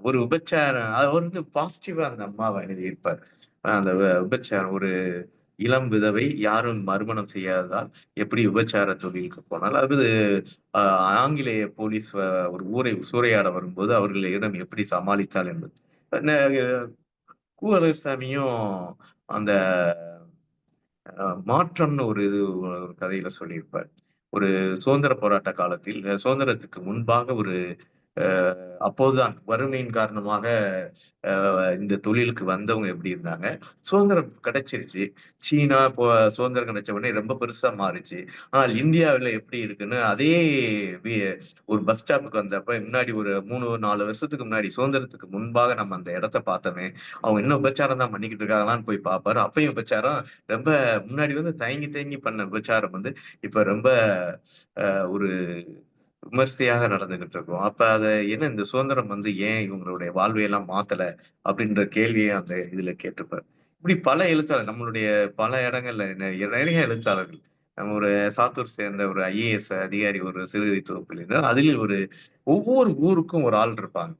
ஒரு விபச்சாரம் அவர் பாசிட்டிவா அந்த அம்மாவை எழுதியிருப்பார். அந்த விபச்சாரம் ஒரு இளம் விதவை யாரும் மறுமணம் செய்யாததால் எப்படி விபச்சார தொழிலுக்கு போனால் அது ஆங்கிலேய போலீஸ் ஒரு ஊரை சூறையாட வரும்போது அவர்களிடம் எப்படி சமாளித்தால் என்பது. கூவலர்சாமியும் அந்த மாற்றம்னு ஒரு கதையில சொல்லியிருப்பார். ஒரு சுதந்திர போராட்ட காலத்தில் சுதந்திரத்துக்கு முன்பாக ஒரு அப்போதுதான் வறுமையின் காரணமாக இந்த தொழிலுக்கு வந்தவங்க எப்படி இருந்தாங்க. சுதந்திரம் கிடைச்சிருச்சு. சீனா சுதந்திரம் கிடைச்ச உடனே ரொம்ப பெருசா மாறிச்சு. ஆனால் இந்தியாவில் எப்படி இருக்குன்னு அதே வி- ஒரு பஸ் ஸ்டாப்புக்கு வந்தப்ப முன்னாடி ஒரு 3-4 வருஷத்துக்கு முன்னாடி சுதந்திரத்துக்கு முன்பாக நம்ம அந்த இடத்த பார்த்தோமே, அவங்க இன்னும் விபச்சாரம் தான் பண்ணிக்கிட்டு இருக்காங்களான்னு போய் பார்ப்பாரு. அப்பயும் விபச்சாரம் ரொம்ப முன்னாடி வந்து தயங்கி தயங்கி பண்ண விபச்சாரம் வந்து இப்ப ரொம்ப ஒரு விமர்சையாக நடந்துகிட்டு இருக்கும். அப்ப அத என்ன இந்த சுதந்திரம் வந்து ஏன் இவங்களுடைய வாழ்வையெல்லாம் மாத்தல அப்படின்ற கேள்வியை அந்த இதுல கேட்டிருப்பாரு. இப்படி பல எழுத்தாளர் நம்மளுடைய பல இடங்கள்ல நிறைய எழுத்தாளர்கள் நம்ம ஒரு சாத்தூர் சேர்ந்த ஒரு ஐஏஎஸ் அதிகாரி ஒரு சிறுகதை தொகுப்பில் இருந்தார். அதில் ஒவ்வொரு ஊருக்கும் ஒரு ஆள் இருப்பாங்க.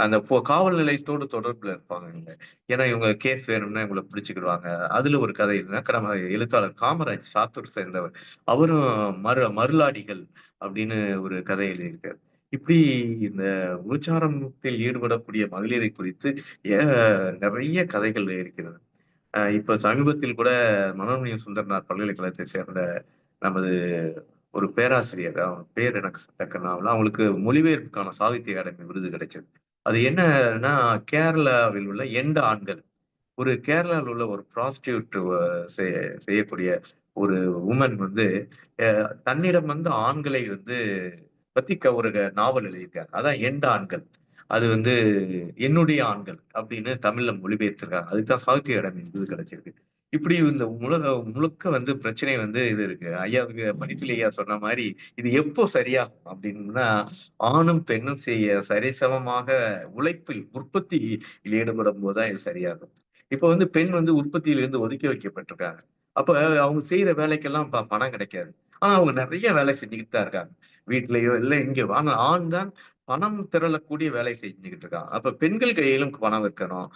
அந்த காவல் நிலையத்தோடு தொடர்புல இருப்பாங்க இவங்க. ஏன்னா இவங்க கேஸ் வேணும்னா இவங்களை பிடிச்சுக்கிடுவாங்க. அதுல ஒரு கதை நம்ம எழுத்தாளர் காமராஜ் சாத்தூர் சேர்ந்தவர். அவரும் மருளாடிகள் அப்படின்னு ஒரு கதை எழுதியிருக்காரு. இப்படி இந்த விபச்சாரத்தில் ஈடுபடக்கூடிய மகளிரை குறித்து நிறைய கதைகள் இருக்கிறது. இப்ப சமீபத்தில் கூட மனோன்மணியம் சுந்தரனார் பல்கலைக்கழகத்தை சேர்ந்த நமது ஒரு பேராசிரியர், அவங்க பேர் எனக்கு டக்குனாவில், அவங்களுக்கு மொழிபெயர்ப்புக்கான சாகித்ய அகாடமி விருது கிடைச்சது. அது என்னன்னா கேரளாவில் உள்ள எண்ட ஆண்கள், ஒரு கேரளாவில் உள்ள ஒரு ப்ராஸ்டியூட் செய்யக்கூடிய ஒரு உமன் வந்து தன்னிடம் வந்து ஆண்களை வந்து பத்தி ஒரு நாவல் எழுதியிருக்காங்க. அதான் எண்ட ஆண்கள். அது வந்து என்னுடைய ஆண்கள் அப்படின்னு தமிழ்ல மொழிபெயர்த்திருக்காங்க. அதுக்குதான் சாகித்ய அகாடமி விருது கிடைச்சிருக்கு. இப்படி இந்த முழுக்க வந்து பிரச்சனை வந்து இது இருக்கு. ஐயாவுக்கு மணித்துளி ஐயா சொன்ன மாதிரி இது எப்போ சரியாகும் அப்படின்னா, ஆணும் பெண்ணும் செய்ய சரிசமமாக உழைப்பில் உற்பத்தியில் ஈடுபடும் போதுதான் இது சரியாகும். இப்ப வந்து பெண் வந்து உற்பத்தியிலிருந்து ஒதுக்கி வைக்கப்பட்டிருக்காங்க. அப்ப அவங்க செய்யற வேலைக்கெல்லாம் பணம் கிடைக்காது. ஆனா அவங்க நிறைய வேலை செஞ்சுக்கிட்டு தான் இருக்காங்க. வீட்லயோ இல்ல இங்க ஆனா ஆண் தான் பணம் திரளக்கூடிய வேலை செஞ்சுக்கிட்டு இருக்காங்க. அப்ப பெண்கள் கையிலும் பணம் வைக்கணும்.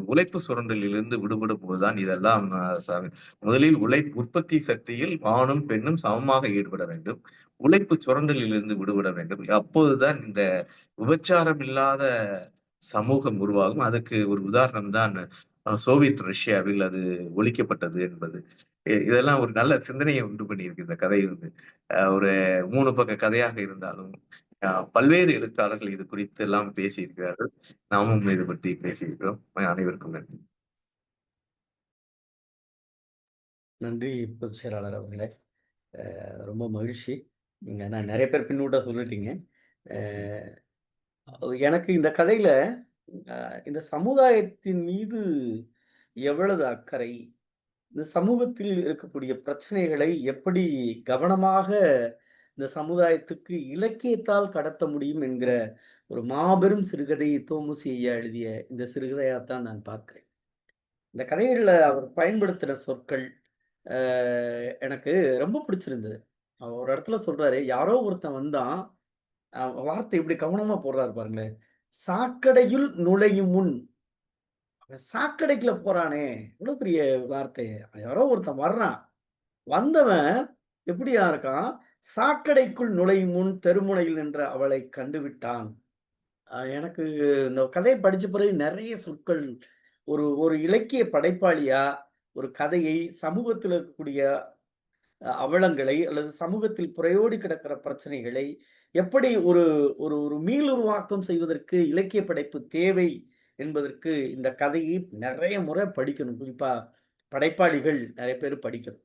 உழைப்பு சுரண்டலிலிருந்து விடுபடும் போதுதான் இதெல்லாம் முதலில் உற்பத்தி சக்தியில் ஆணும் பெண்ணும் சமமாக ஈடுபட வேண்டும். உழைப்பு சுரண்டலிலிருந்து விடுபட வேண்டும். அப்போதுதான் இந்த விபச்சாரம் இல்லாத சமூகம் உருவாகும். அதுக்கு ஒரு உதாரணம் தான் சோவியத் ரஷ்யாவில் அது ஒழிக்கப்பட்டது என்பது. இதெல்லாம் ஒரு நல்ல சிந்தனையை உண்டு பண்ணியிருக்கு இந்த கதை வந்து. ஒரு 3 பக்க கதையாக இருந்தாலும் பல்வேறு எழுத்தாளர்கள் இது குறித்து எல்லாம் பேசியிருக்கிறார்கள். நாமும் இது பற்றி பேசியிருக்கிறோம். அனைவருக்கும் நன்றி. நன்றி பொதுச் செயலாளர் அவர்களே. ரொம்ப மகிழ்ச்சி. நான் நிறைய பேர் பின்னூட்ட சொல்லிட்டீங்க. எனக்கு இந்த கதையில இந்த சமுதாயத்தின் மீது எவ்வளவு அக்கறை, இந்த சமூகத்தில் இருக்கக்கூடிய பிரச்சனைகளை எப்படி கவனமாக இந்த சமுதாயத்துக்கு இலக்கியத்தால் கடத்த முடியும் என்கிற ஒரு மாபெரும் சிறுகதை தோமுசி ஐயா எழுதிய இந்த சிறுகதையாத்தான் நான் பார்க்கிறேன். இந்த கதைகள்ல அவர் பயன்படுத்தின சொற்கள் எனக்கு ரொம்ப பிடிச்சிருந்தது. அவர் ஒரு இடத்துல சொல்றாரு, யாரோ ஒருத்தன் வந்தான், வார்த்தை இப்படி கவனமா போடுறாரு பாருங்களேன். சாக்கடையுள் நுழையும் முன், அவன் சாக்கடைக்குள்ள போறானே, எவ்வளவு பெரிய வார்த்தை. யாரோ ஒருத்தன் வர்றான், வந்தவன் எப்படியா இருக்கான், சாக்கடைக்குள் நுழையும் முன் தெருமுனையில் நின்ற அவளை கண்டுவிட்டான். எனக்கு இந்த கதையை படிச்ச பிறகு நிறைய சொற்கள், ஒரு ஒரு இலக்கிய படைப்பாளியா ஒரு கதையை சமூகத்தில் இருக்கக்கூடிய அவலங்களை அல்லது சமூகத்தில் புரையோடி கிடக்கிற பிரச்சனைகளை எப்படி ஒரு ஒரு ஒரு மீளுருவாக்கம் செய்வதற்கு இலக்கிய படைப்பு தேவை என்பதற்கு இந்த கதையை நிறைய முறை படிக்கணும். குறிப்பா படைப்பாளிகள் நிறைய பேர் படிக்கணும்.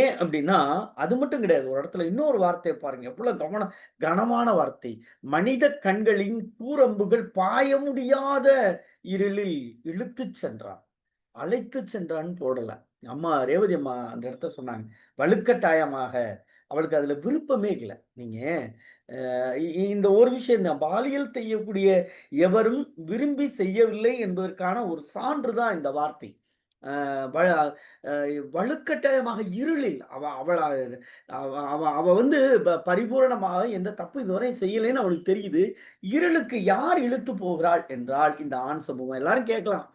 ஏன் அப்படின்னா அது மட்டும் கிடையாது. ஒரு இடத்துல இன்னொரு வார்த்தையை பாருங்க, எவ்வளவு கனமான வார்த்தை. மனித கண்களின் கூரம்புகள் பாய முடியாத இருளில் இழுத்துச் சென்றான், அழைத்துச் சென்றான்னு போடல. அம்மா ரேவதி அம்மா அந்த இடத்த சொன்னாங்க, வலுக்கட்டாயமாக. அவளுக்கு அதுல விருப்பமே இல்லை. நீங்க இந்த ஒரு விஷயம் தான், பாலியல் செய்யக்கூடிய எவரும் விரும்பி செய்யவில்லை என்பதற்கான ஒரு சான்று தான் இந்த வார்த்தை. வலுக்கட்டாயமாக இருளில் அவ வந்து பரிபூரணமாக எந்த தப்பு இதுவரை செய்யலைன்னு அவளுக்கு தெரியுது. இருளுக்கு யார் இழுத்து போகிறாள் என்றால் இந்த ஆண் சமூகம். எல்லாரும் கேட்கலாம்,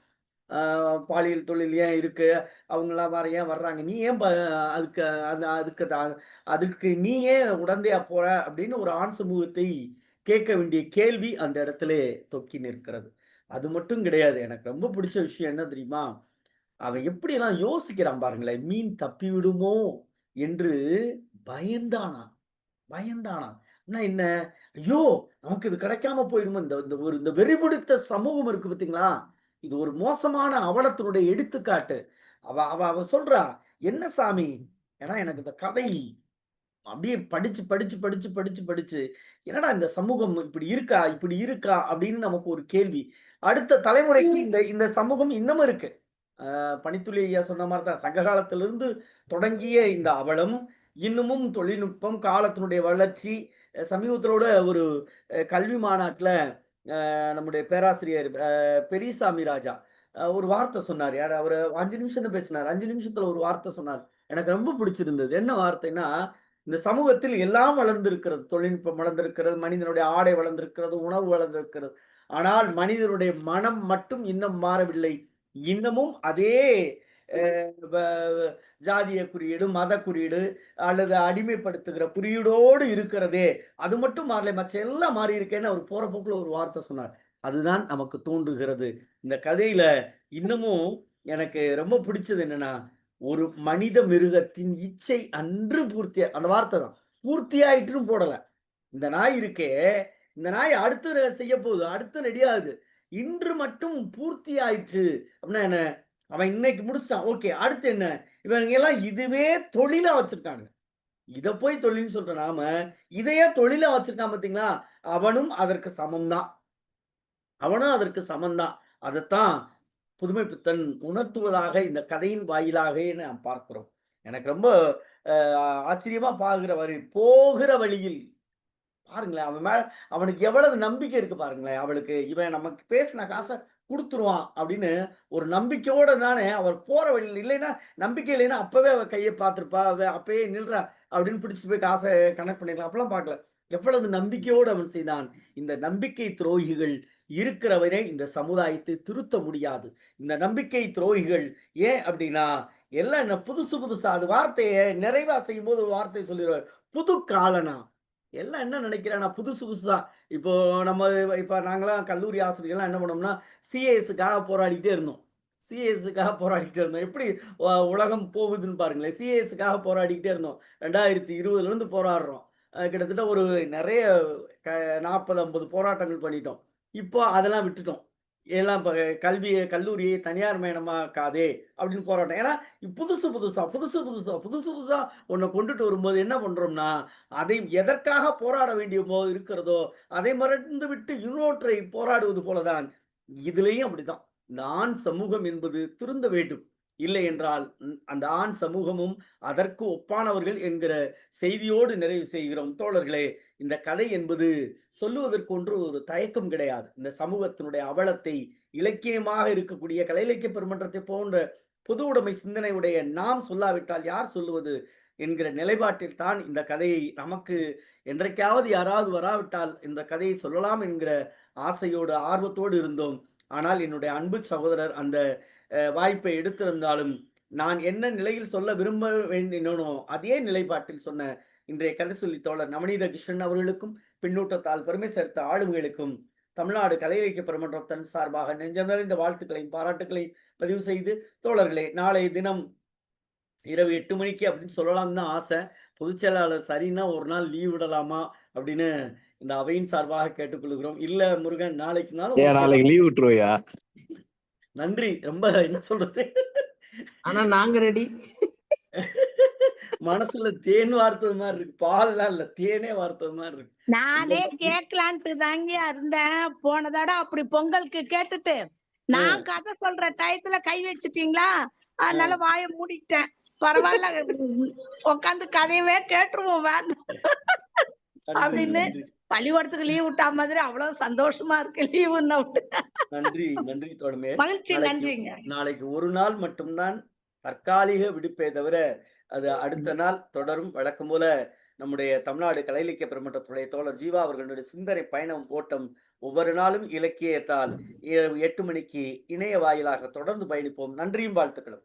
பாலியல் தொழில் ஏன் இருக்கு, அவங்களாம் ஏன் வர்றாங்க, நீ ஏன் அதுக்கு அதுக்கு நீ ஏன் உடந்தையா போற அப்படின்னு ஒரு ஆண் சமூகத்தை கேட்க வேண்டிய கேள்வி அந்த இடத்துல தொக்கி நிற்கிறது. அது மட்டும் கிடையாது. எனக்கு ரொம்ப பிடிச்ச விஷயம் என்ன தெரியுமா, அவன் எப்படியெல்லாம் யோசிக்கிறான் பாருங்களேன். மீன் தப்பி விடுமோ என்று பயந்தானா. என்ன, ஐயோ நமக்கு இது கிடைக்காம போயிடுமோ, இந்த வெறி பிடித்த சமூகம் இருக்கு பார்த்தீங்களா, இது ஒரு மோசமான அவலத்தினுடைய எடுத்துக்காட்டு. அவ அவ அவ சொல்றா, என்ன சாமி, ஏன்னா எனக்கு இந்த கதை அப்படியே படிச்சு படிச்சு படிச்சு படிச்சு படிச்சு என்னடா இந்த சமூகம் இப்படி இருக்கா இப்படி இருக்கா அப்படின்னு நமக்கு ஒரு கேள்வி. அடுத்த தலைமுறைக்கு இந்த இந்த சமூகம் இன்னமும் இருக்கு. பணித்துளி ஐயா சொன்ன மாதிரி தான் சங்க காலத்திலிருந்து தொடங்கிய இந்த அவலம் இன்னமும் தொழில்நுட்பம் காலத்தினுடைய வளர்ச்சி. சமீபத்திலோட ஒரு கல்வி மாநாட்டில் நம்முடைய பேராசிரியர் பெரியசாமி ராஜா ஒரு வார்த்தை சொன்னார். யார் அவர் 5 நிமிஷம் தான் பேசினார். 5 நிமிஷத்துல ஒரு வார்த்தை சொன்னார். எனக்கு ரொம்ப பிடிச்சிருந்தது. என்ன வார்த்தைன்னா, இந்த சமூகத்தில் எல்லாம் வளர்ந்திருக்கிறது. தொழில்நுட்பம் வளர்ந்திருக்கிறது, மனிதனுடைய ஆடை வளர்ந்திருக்கிறது, உணவு வளர்ந்திருக்கிறது. ஆனால் மனிதனுடைய மனம் மட்டும் இன்னும் மாறவில்லை. இன்னமும் அதே ஜாதிய குறியீடு, மத குறியீடு அல்லது அடிமைப்படுத்துகிற குறியீடோடு இருக்கிறதே, அது மட்டும் மாறலை, மற்ற எல்லாம் மாறி இருக்கேன்னு அவர் போற போக்குல ஒரு வார்த்தை சொன்னார். அதுதான் நமக்கு தோன்றுகிறது. இந்த கதையில இன்னமும் எனக்கு ரொம்ப பிடிச்சது என்னன்னா, ஒரு மனித மிருகத்தின் இச்சை அன்று அந்த வார்த்தை தான். பூர்த்தியாயிட்டுன்னு போடல. இந்த நாய் இருக்கே, இந்த நாய் அடுத்து செய்ய போகுது, அடுத்து ரெடியாகுது. இன்று மட்டும் பூர்த்தி ஆயிற்று அப்படின்னா என்ன? அவன் இன்னைக்கு முடிச்சிட்டான். ஓகே, அடுத்து என்ன? இவங்க எல்லாம் இதுவே தொழிலா வச்சிருக்காங்க. இத போய் தொழில்னு சொல்ற நாம, இதையே தொழிலா வச்சிருக்கான் பார்த்தீங்களா? அவனும் அதற்கு சமம்தான். அவனும் அதற்கு சமம்தான். அதத்தான் புதுமை பித்தன் உணர்த்துவதாக இந்த கதையின் வாயிலாகவே நாம் பார்க்கிறோம். எனக்கு ரொம்ப ஆச்சரியமா பார்க்கிற வரி, போகிற வழியில் பாருங்களேன், அவன் மேல அவனுக்கு எவ்வளவு நம்பிக்கை இருக்கு பாருங்களேன். அவளுக்கு இவன் நமக்கு பேசின காசை குடுத்துருவான் அப்படின்னு ஒரு நம்பிக்கையோட தானே அவர் போற வழியில். இல்லைன்னா நம்பிக்கை இல்லைன்னா அப்பவே அவ கையை பார்த்திருப்பா. அப்பயே நில்றா அப்படின்னு பிடிச்சிட்டு போய் காசை கனெக்ட் பண்ணிக்கலாம். அப்பெல்லாம் பார்க்கல. எவ்வளவு நம்பிக்கையோடு அவன் செய்தான். இந்த நம்பிக்கை துரோகிகள் இருக்கிறவரை இந்த சமுதாயத்தை திருத்த முடியாது. இந்த நம்பிக்கை துரோகிகள் ஏன் அப்படின்னா, எல்லாம் என்ன புதுசு புதுசா அது வார்த்தையை நிறைவா செய்யும் போது ஒரு வார்த்தை சொல்லிடுவார், புது காலனா. எல்லாம் என்ன நினைக்கிறானா புதுசு புதுசா. இப்போ நம்ம இப்ப நாங்களாம் கல்லூரி ஆசிரியர்கள்லாம் என்ன பண்ணோம்னா, சிஏஎஸ்க்காக போராடிட்டே இருந்தோம். சிஏஎஸ்க்காக போராடிட்டே இருந்தோம். எப்படி உலகம் போகுதுன்னு பாருங்களேன். சிஏஎஸ்க்காக போராடிக்கிட்டே இருந்தோம். 2020லேருந்து போராடுறோம். கிட்டத்தட்ட ஒரு நிறைய 40, 50 போராட்டங்கள் பண்ணிட்டோம். இப்போ அதெல்லாம் விட்டுட்டோம். எல்லாம் இப்போ கல்லூரியை தனியார் மயமாக்காதே அப்படின்னு போராட்டம். ஏன்னா புதுசு புதுசா ஒன்றை கொண்டுட்டு வரும்போது என்ன பண்றோம்னா, அதை எதற்காக போராட வேண்டிய போது இருக்கிறதோ அதை மறந்து விட்டு இன்னொன்றை போராடுவது போலதான் இதுலேயும் அப்படிதான். இந்த ஆண் சமூகம் என்பது திருந்த வேண்டும். இல்லை என்றால் அந்த ஆண் சமூகமும் அதற்கு ஒப்பானவர்கள் என்கிற செய்தியோடு நிறைவு செய்கிறோம். தோழர்களே, இந்த கதை என்பது சொல்லுவதற்கு ஒன்று ஒரு தயக்கம் கிடையாது. இந்த சமூகத்தினுடைய அவலத்தை இலக்கியமாக இருக்கக்கூடிய கலை இலக்கிய பெருமன்றத்தை போன்ற பொது உடைமை சிந்தனையுடைய நாம் சொல்லாவிட்டால் யார் சொல்லுவது என்கிற நிலைப்பாட்டில் தான் இந்த கதையை நமக்கு என்றைக்காவது யாராவது வராவிட்டால் இந்த கதையை சொல்லலாம் என்கிற ஆசையோடு ஆர்வத்தோடு இருந்தோம். ஆனால் என்னுடைய அன்பு சகோதரர் அந்த வாய்ப்பை எடுத்திருந்தாலும் நான் என்ன நிலையில் சொல்ல விரும்ப வேண்டினோ அதே நிலைப்பாட்டில் சொன்ன இன்றைய கதை சொல்லி தோழர் நவநீத கிருஷ்ணன் அவர்களுக்கும் பின்னூட்டத்தால் பெருமை சேர்த்த ஆளுமைகளுக்கும் தமிழ்நாடு கலை இலக்கிய பெருமன்றத்தின் சார்பாக நெஞ்சம் நிறைந்த வாழ்த்துக்களையும் பாராட்டுகளையும் பதிவு செய்து, தோழர்களே, நாளைய தினம் இரவு 8 மணிக்கு அப்படின்னு சொல்லலாம் தான் ஆசை. பொதுச் செயலாளர் சரின்னா ஒரு நாள் லீவ் விடலாமா அப்படின்னு இந்த அவையின் சார்பாக கேட்டுக்கொள்கிறோம். இல்ல முருகன் நாளைக்குனாலும் நாளைக்கு லீவ் விட்டுருவையா? நன்றி. ரொம்ப என்ன சொல்றது, ஆனா நாங்க ரெடி. மனசுல தேன் வார்த்தது மாதிரி இருக்கு. பால்லாம் இல்ல, தேனே வார்த்தது மாதிரி இருக்கு. நானே கேட்கலான்ட்டு தாங்க இருந்தேன். போன தடவை அப்படி பொங்கலுக்கு கேட்டுட்டு நான் கதை சொல்ற டயத்துல கை வச்சுட்டீங்களா, அதனால வாயை மூடிட்டேன். பரவாயில்ல, உட்காந்து கதையவே கேட்டுருவோம் வேண்டாம் அப்படின்னு பள்ளிக்கூடத்துக்கு லீவ் விட்டா மாதிரி அவ்வளவு சந்தோஷமா இருக்கு லீவுன்னு. நன்றி தோழமே. மகிழ்ச்சி, நன்றிங்க. நாளைக்கு ஒரு நாள் மட்டும்தான் தற்காலிக விடுப்பே தவிர அது அடுத்த நாள் தொடரும். வழக்கம் போல நம்முடைய தமிழ்நாடு கலை இலக்கிய பெருமன்றத்துடைய தோழர் ஜீவா அவர்களுடைய சிந்தனை பயணம் ஓட்டம் ஒவ்வொரு நாளும் இலக்கியத்தால் 8 மணிக்கு இணைய வாயிலாக தொடர்ந்து பயணிப்போம். நன்றியும் வாழ்த்துக்களும்.